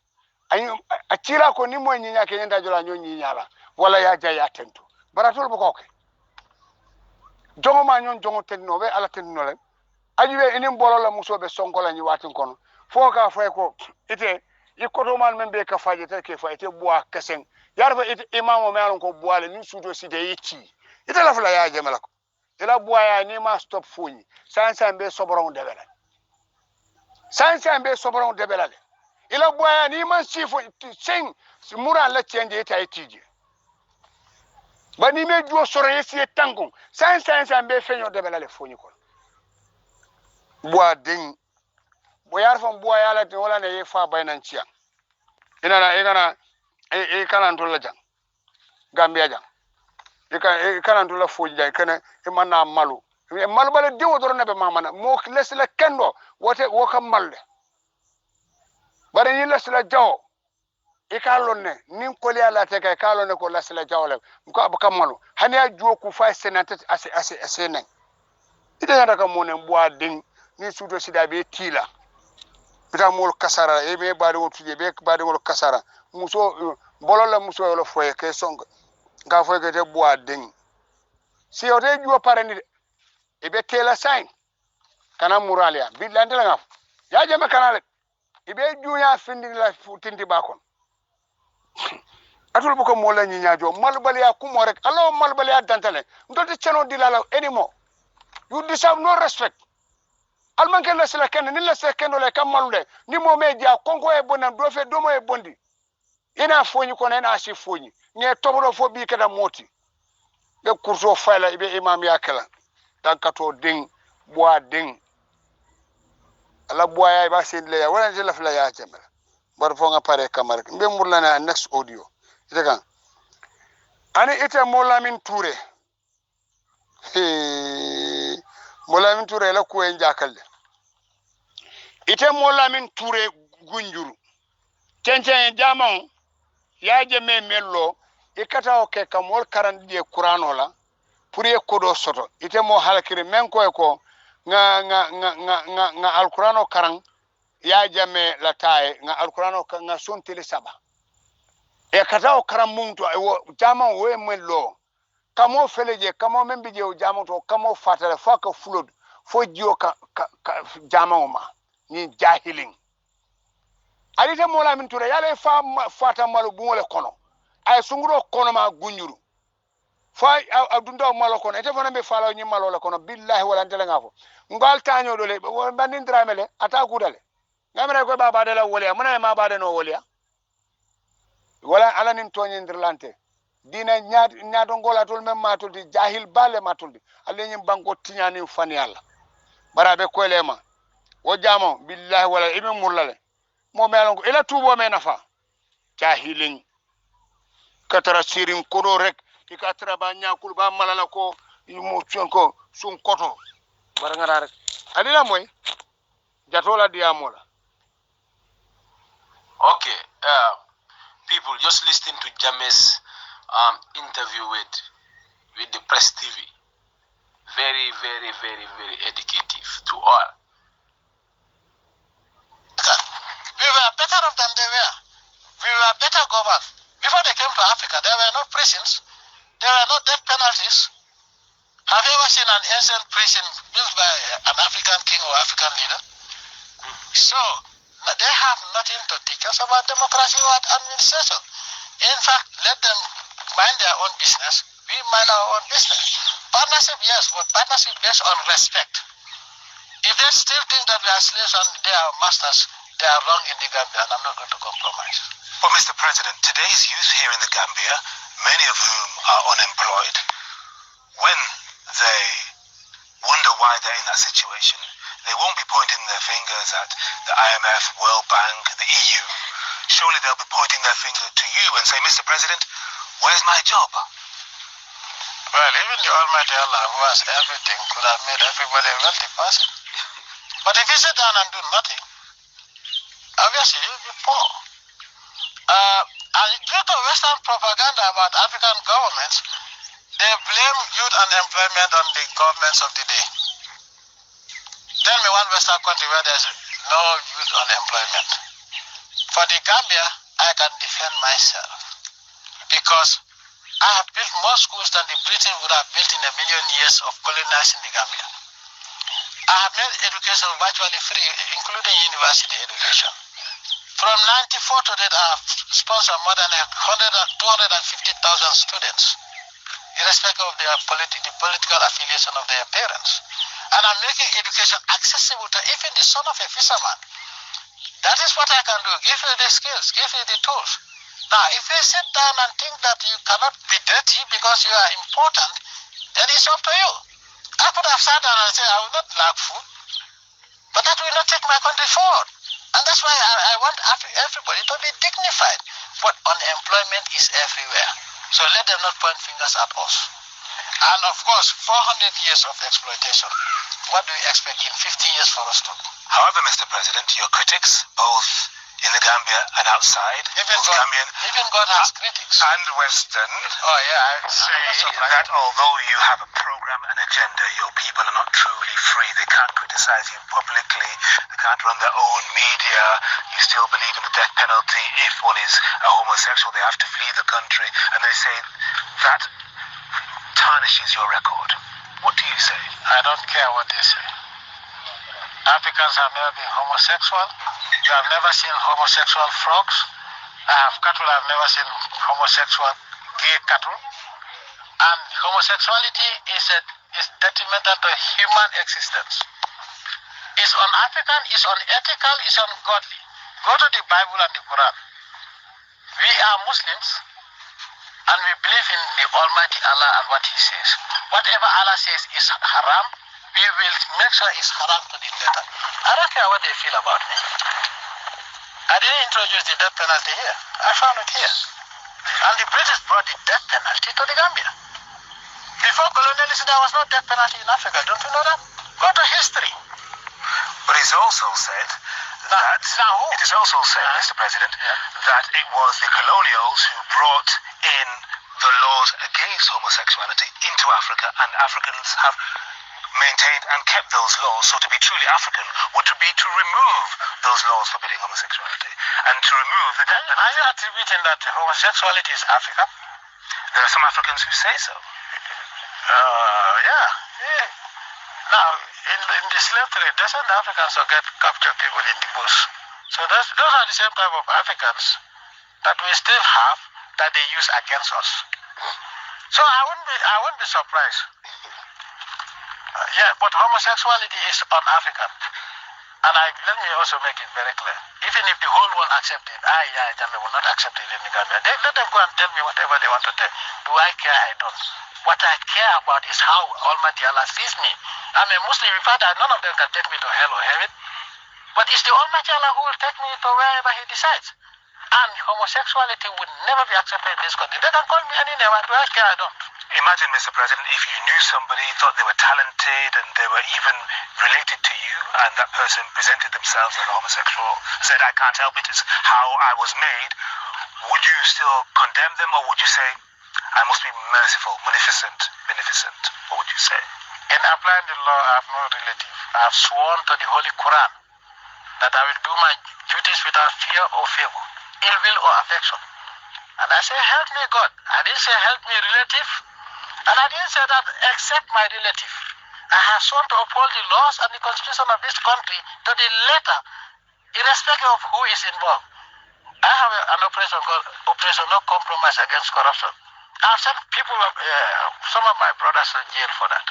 a tira ko ni mo nyinya ke nyanda jola nyo nyinya la wala ya jaya tento baratul bu ko ke jongo ma nyon jongo tenno be ala tenno le ajibe ini bolo la muso be sonko la nyi watin kono fo ka fay ko ite ikoto man men be ka faje te ke fa ite boa kesen yarfa ite imamo me alon ko boale ni sudo side yitti ite la fala ya jemala ko ila boa ya ni ma stop funi sansa be soboron debela sansa be soboron debela ila boa ya ni man sifo sen mura la change ite aytije bani me juo soro yesi tankon sansa be fenyo debela le funi ko boa ding boyar fam boa ya la wala ne yefa baynan ciya ina kana ntola jang gambia jang kana ntola foji jang kana imana malu bale diwo doro ne be mamana mo lesla kendo wote wo kam malde bare ni lesla jaw ikalonne nin ko liala te kay kalonne ko lesla jawle ko abaka malu hani a joku fa senate ase nen ite ngata kam monen boa ding ni sudo sida be tila bita mol kasara e be baade wotuje be baade wol kasara muso bolola muso yolo foye ke song ga foye ke te boa ding si o te juo parani e be tela sign kana muralia billande la ngaf ya jama kanale e be juya findi la tindi bakon atul bu ko mo la nyaajo malbal ya kumo rek allo malbal ya dantale ndoti cheno dilala anymore you deserve no respect alman ken la sila ken ni la sila ken le kamalude ni mo media konko e bonan do fe do mo e bondi ina fonyi kono ina asi fonyi nge tobro fo bi kada moti be kurso fayla ibe imam yakala dan kato ding boa ding ala boa ya ba sedle ya wala je la fla ya jamala bar fo nga pare kamar be murlana next audio ite kan ani ite molamin touré molamin touré la ko en jakalle ite molamin touré gunjuru tencen jamon ya jeme mello ikata o ke kamol karande qur'ano la pour e kodo soto ite mo halakire men ko nga alqur'ano karang ya jame la tae nga alqur'ano nga sontele saba e kata o karam mumto jamon we mello kamo feleje kamo membije o jamon to kamo fatale faka fulod fo jio ka jamon ma ni jahilin alite mola min tura yale fata malu bungole kono ay sunguro kono ma gunjuru fa adunda malo kono ete fona be fala nyi malo la kono billahi wala ndele ngafo ngal tanyo dole bandin dramele ata kudale ngamre ko baba de la woliya mona ma bade no woliya wala ala nin tonyi ndirlante dina nyaado ngola tol mem matul di jahil bale matul di alle nyim banko tinyani fani yalla barabe ko lema wo jamo billahi wala ibe murlale mo melon ko ila tubo me nafa jahilin katara sirin kodo rek ikatra ba nyakul ba malala ko mu ko sun koto bara ngara rek adila moy jatola diamola. Okay, people just listen to Jammeh's interview with the Press TV. Very, very, very, very educative to all. We were better off than they were. We were better governed. Before they came to Africa, there were no prisons. There were no death penalties. Have you ever seen an ancient prison built by an African king or African leader? So, they have nothing to teach us about democracy or administration. In fact, let them mind their own business. We mind our own business. Partnership, yes, but partnership based on respect. If they still think that we are slaves and they are masters, they are wrong in the Gambia, and I'm not going to compromise. Well, Mr. President, today's youth here in the Gambia, many of whom are unemployed, when they wonder why they're in that situation, they won't be pointing their fingers at the IMF, World Bank, the EU. Surely they'll be pointing their finger to you and say, Mr. President, where's my job? Well, even the Almighty Allah, who has everything, could have made everybody a wealthy person. But if you sit down and do nothing, obviously you'll be poor. And due to Western propaganda about African governments, they blame youth unemployment on the governments of the day. Tell me one Western country where there's no youth unemployment. For the Gambia, I can defend myself because I have built more schools than the British would have built in a million years of colonizing the Gambia. I have made education virtually free, including university education. From 94 to date, I have sponsored more than 250,000 students, irrespective of their political affiliation of their parents. And I'm making education accessible to even the son of a fisherman. That is what I can do. Give you the skills, give you the tools. Now, if you sit down and think that you cannot be dirty because you are important, then it's up to you. I could have sat down and said, I will not lack food, but that will not take my country forward. And that's why I want everybody to be dignified. But unemployment is everywhere. So let them not point fingers at us. And of course, 400 years of exploitation. What do we expect in 50 years for us to do? However, Mr. President, your critics, both in the Gambia and outside, Even both God, Gambian even God has critics. and Western, Oh yeah, say that although you have a program and agenda, your people are not truly free. They can't criticize you publicly. They can't run their own media. You still believe in the death penalty. If one is a homosexual, they have to flee the country. And they say that tarnishes your record. What do you say? I don't care what they say. Africans have never been homosexual. You have never seen homosexual frogs. I have cattle, I've never seen homosexual gay cattle. And homosexuality is detrimental to human existence. It's un-African, it's unethical, it's ungodly. Go to the Bible and the Quran. We are Muslims, and we believe in the Almighty Allah and what He says. Whatever Allah says is haram, we will make sure it's haram to the letter. I don't care what they feel about me. I didn't introduce the death penalty here. I found it here. And the British brought the death penalty to the Gambia. Before colonialism, there was no death penalty in Africa. Don't you know that? Go to history. But it's also said that it is also said, Mr. President, that it was the colonials who brought in the laws against homosexuality into Africa, and Africans have maintained and kept those laws. So to be truly African would to be to remove those laws forbidding homosexuality and to remove the death penalty. Are you attributing that homosexuality is Africa? There are some Africans who say so. Yeah. Now, in the slave trade, doesn't Africans capture people in the bush? So those are the same type of Africans that we still have that they use against us. So I wouldn't be surprised. But homosexuality is un-African. And let me also make it very clear. Even if the whole world accepts it, jammeh will not accept it in the Gambia. Let them go and tell me whatever they want to tell. Do I care? I don't. What I care about is how Almighty Allah sees me. I'm a Muslim. In fact, none of them can take me to hell or heaven. But it's the Almighty Allah who will take me to wherever He decides. And homosexuality would never be accepted in this country. They can call me any name. Do I care? I don't. Imagine, Mr. President, if you knew somebody, thought they were talented, and they were even related to you, and that person presented themselves as a homosexual, said, I can't help it, it's how I was made, would you still condemn them, or would you say, I must be merciful, beneficent? What would you say? In applying the law, I have no relative. I have sworn to the Holy Quran that I will do my duties without fear or favor, ill will or affection. And I say, help me, God. I didn't say, help me, relative. And I didn't say that, except my relative. I have sworn to uphold the laws and the constitution of this country to the letter. irrespective of who is involved. I have an operation called Operation No Compromise Against Corruption. I've sent people, some of my brothers to jail for that.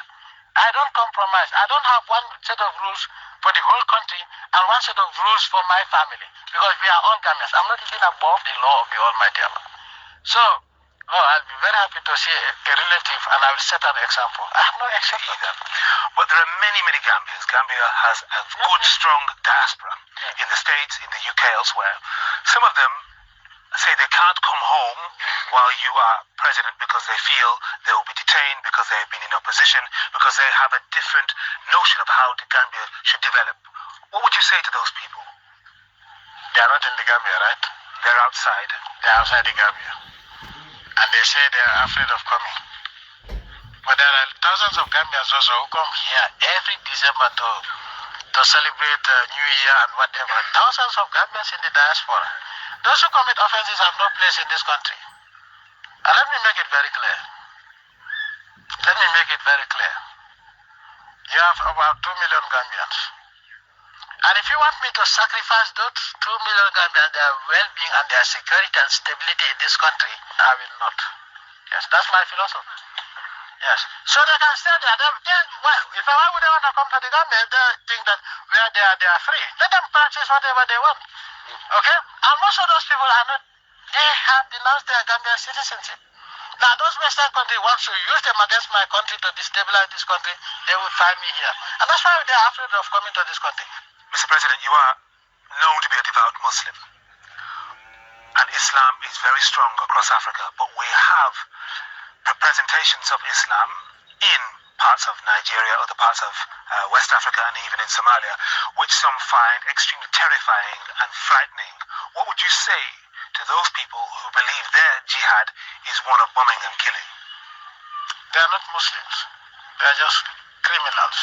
I don't compromise. I don't have one set of rules for the whole country and one set of rules for my family because we are all Gambians. I'm not even above the law of the Almighty Allah. So, I'll be very happy to see a relative and I will set an example. I have no example. But there are many, many Gambians. Gambia has a good, strong diaspora in the States, in the UK, elsewhere. Some of them say they can't come home while you are president because they feel they will be detained because they have been in opposition, because they have a different notion of how the Gambia should develop. What would you say to those people? They are not in the Gambia, right? They're outside. They're outside the Gambia. And they say they are afraid of coming. But there are thousands of Gambians also who come here every December to celebrate New Year and whatever. Thousands of Gambians in the diaspora. Those who commit offenses have no place in this country. And let me make it very clear. Let me make it very clear. You have about 2 million Gambians. And if you want me to sacrifice those 2 million Gambians, their well-being and their security and stability in this country, I will not. Yes, that's my philosophy. Yes. So they can stay there. Well, if I would want to come to the Gambia, they think that where they are free. Let them practice whatever they want. Okay? And most of those people are not, they have denounced their Gambian citizenship. Now, those Western countries want to use them against my country to destabilize this country, they will find me here. And that's why they are afraid of coming to this country. Mr. President, you are known to be a devout Muslim. And Islam is very strong across Africa, but we have representations of Islam in parts of Nigeria, other parts of West Africa, and even in Somalia, which some find extremely terrifying and frightening. What would you say to those people who believe their jihad is one of bombing and killing? They are not Muslims. They are just criminals.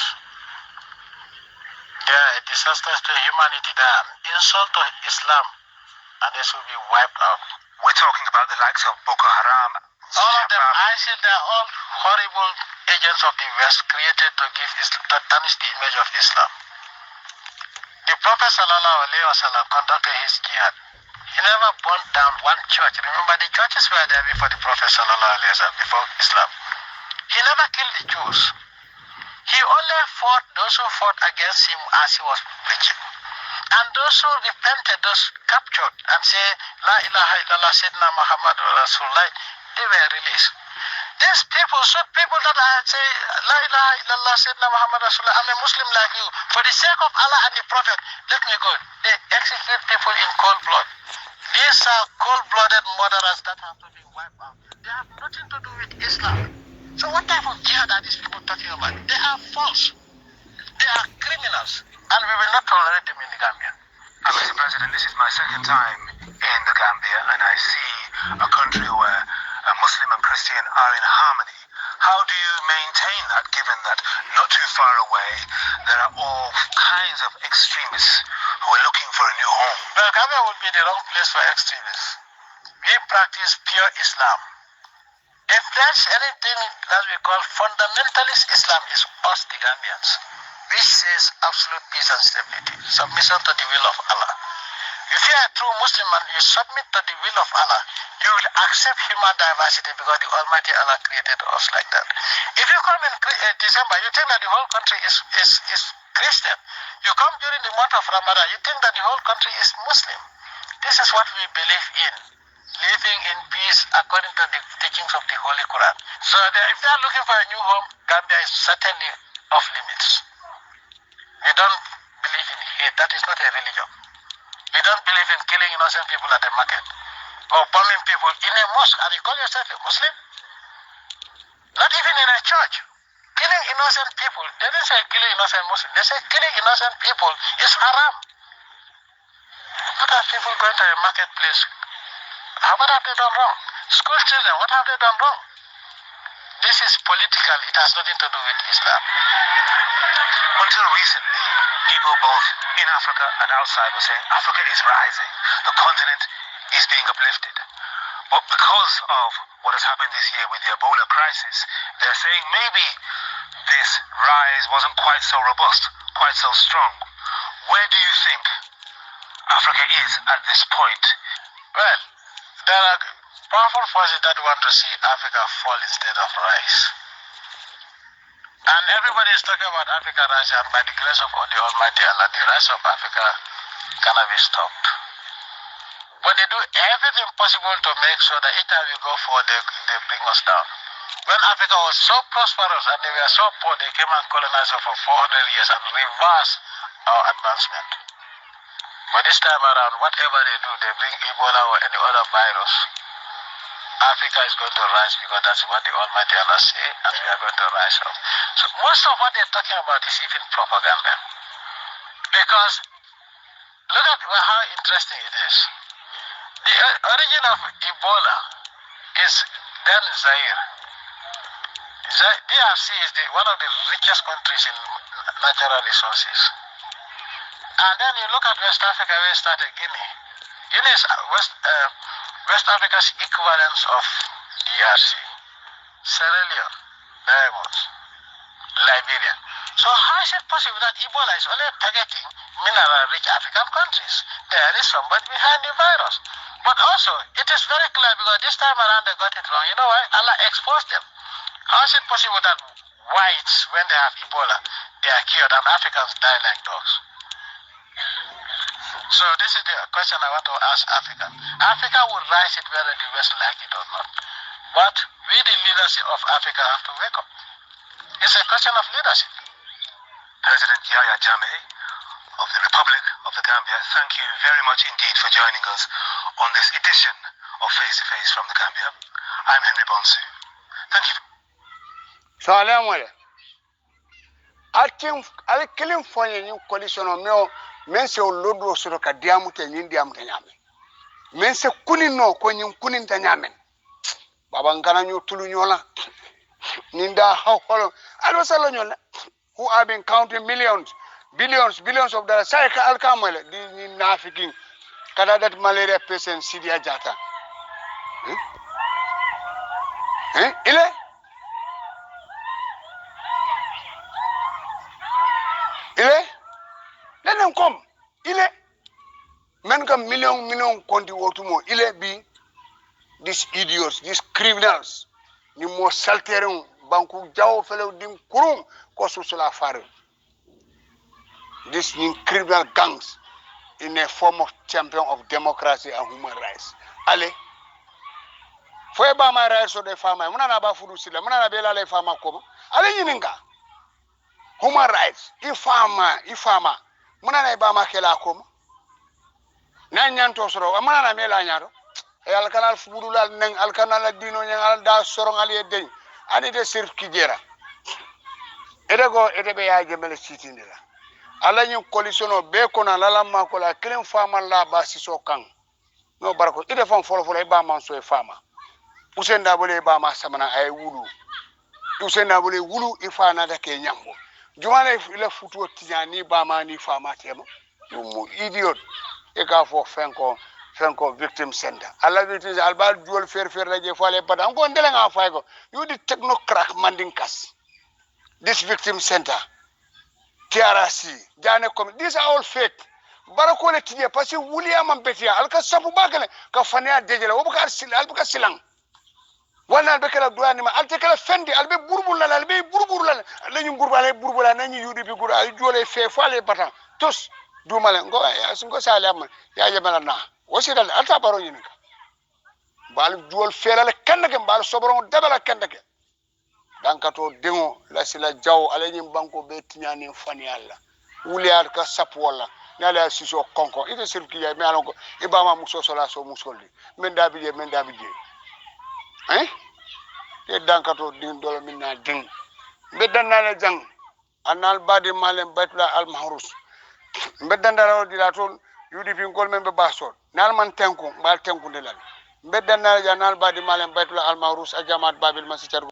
They are a disaster to humanity. They are an insult to Islam, and they should be wiped out. We're talking about the likes of Boko Haram. All of them, I say they are all horrible agents of the West created to tarnish the image of Islam. The Prophet ﷺ conducted his jihad. He never burned down one church. Remember, the churches were there before the Prophet ﷺ, before Islam. He never killed the Jews. He only fought those who fought against him as he was preaching. And those who repented, those captured and say, La ilaha illallah Sayyidina Muhammad Rasulullah, they were released. These people, people that I say, La ilaha illallah Sayyidina Muhammad Rasulullah, I'm a Muslim like you. For the sake of Allah and the Prophet, let me go. They execute people in cold blood. These are cold-blooded murderers that have to be wiped out. They have nothing to do with Islam. So what type of jihad are these people talking about? They are false. They are criminals. And we will not tolerate them in the Gambia. Mr. President, this is my second time in the Gambia, and I see a country where Muslim and Christian are in harmony. How do you maintain that, given that not too far away there are all kinds of extremists who are looking for a new home? Well, Gambia would be the wrong place for extremists. We practice pure Islam. If there's anything that we call fundamentalist Islam, is us, the Gambians, which says absolute peace and stability, submission to the will of Allah. If you are a true Muslim and you submit to the will of Allah, you will accept human diversity because the Almighty Allah created us like that. If you come in December, you think that the whole country is Christian. You come during the month of Ramadan, you think that the whole country is Muslim. This is what we believe in. Living in peace according to the teachings of the Holy Quran. So if they are looking for a new home, Gambia is certainly off limits. We don't believe in hate. That is not a religion. We don't believe in killing innocent people at the market or bombing people in a mosque. And you call yourself a Muslim? Not even in a church. Killing innocent people. They didn't say killing innocent Muslims. They say killing innocent people is haram. What are people going to a marketplace? What have they done wrong? School children, what have they done wrong? This is political. It has nothing to do with Islam. Until recently, people both in Africa and outside were saying Africa is rising. The continent is being uplifted. But because of what has happened this year with the Ebola crisis, they're saying maybe this rise wasn't quite so robust, quite so strong. Where do you think Africa is at this point? Well, there are powerful forces that want to see Africa fall instead of rise. And everybody is talking about Africa rise, and by the grace of the Almighty Allah, the rise of Africa cannot be stopped. But they do everything possible to make sure that each time we go forward, they bring us down. When Africa was so prosperous and they were so poor, they came and colonized us for 400 years and reversed our advancement. But this time around, whatever they do, they bring Ebola or any other virus. Africa is going to rise because that's what the Almighty Allah say, and we are going to rise up. So most of what they're talking about is even propaganda. Because look at how interesting it is. The origin of Ebola is then Zaire. DRC is one of the richest countries in natural resources. And then you look at West Africa, where it started Guinea. Guinea is West Africa's equivalence of DRC. Sierra Leone, Diamonds, Liberia. So how is it possible that Ebola is only targeting mineral-rich African countries? There is somebody behind the virus. But also, it is very clear because this time around they got it wrong. You know why? Allah exposed them. How is it possible that whites, when they have Ebola, they are cured and Africans die like dogs? So this is the question I want to ask Africa. Africa will rise it whether the West like it or not. But we, the leaders of Africa, have to wake up. It's a question of leadership. President Yahya Jammeh of the Republic of the Gambia, thank you very much indeed for joining us on this edition of Face to Face from the Gambia. I'm Henry Bonsu. Thank you. So alamole akim ale kilim fonye ni coalition o meo mense o lodo soro ka diamu te nyindi am te nyame mense kunin no ko nyin kunin te nyame baba ngana nyu tulu nyola ninda hawholo alo salo nyola who have been counting millions billions of dollars sai ka alkamale di nafikin kada that malaria patient Sidia Jata ile let come ile men ka million konti wotumo ile bi these idiots, these criminals ni mo salteron banku jaw fele dim kurum ko susula faru these criminal gangs in a form of champion of democracy and human rights ale foi ba ma rights o de fama muna na ba fudu sila muna na bela le fama ko ale yininga human rights ifama muna na ba ma kela ko na nyanto soro muna na mela nyaaro e al kanal fudulal neng al kanal dino nyang al da sorong ali den ani de sir kijera edego edebe ya jemele sitindila ala nyi coalition o be ko na lala ma ko la krim fama la ba siso kan no barako ide fam folo e ba man so e fama usen da bole ba ma samana ay wulu usen da bole wulu ifana da ke nyambo jumale ile futu tijani ba ma ni fama tema mu idiot e ka fo fenko victim center alla victim alba duol fer la je fale pada ngo ndele nga fay ko you the technocrat mandinkas this victim center TRC jane comme these are all fake barako le tije parce que William Ambetia alka sabu bagale ka fania dejela wobukar sil albuka silang wana bekala duani ma alte kala fendi albe burbul la albe burbul la lañu burbale burbula nañu yudi bi gura ay jole fe fale bata tous dumale ngo ya sungo salam ya jabala na wosidal alta baro yinika bal duol felale kandake bal sobron dabala kandake dankato dengo la sila jaw alani banko be tinyani fani alla wuliar ka sap wala nala siso konko ite sirki ya me alonko ibama muso sola so musolli men dabije te dankato din dolo minna din bedanala jang anal badi malen baytula al mahrus bedandara dilaton yudi fi ngol membe basol nal man tenku bal tenku delal beddanal janal badi malen baytula al mahrus a jamaat babil masitar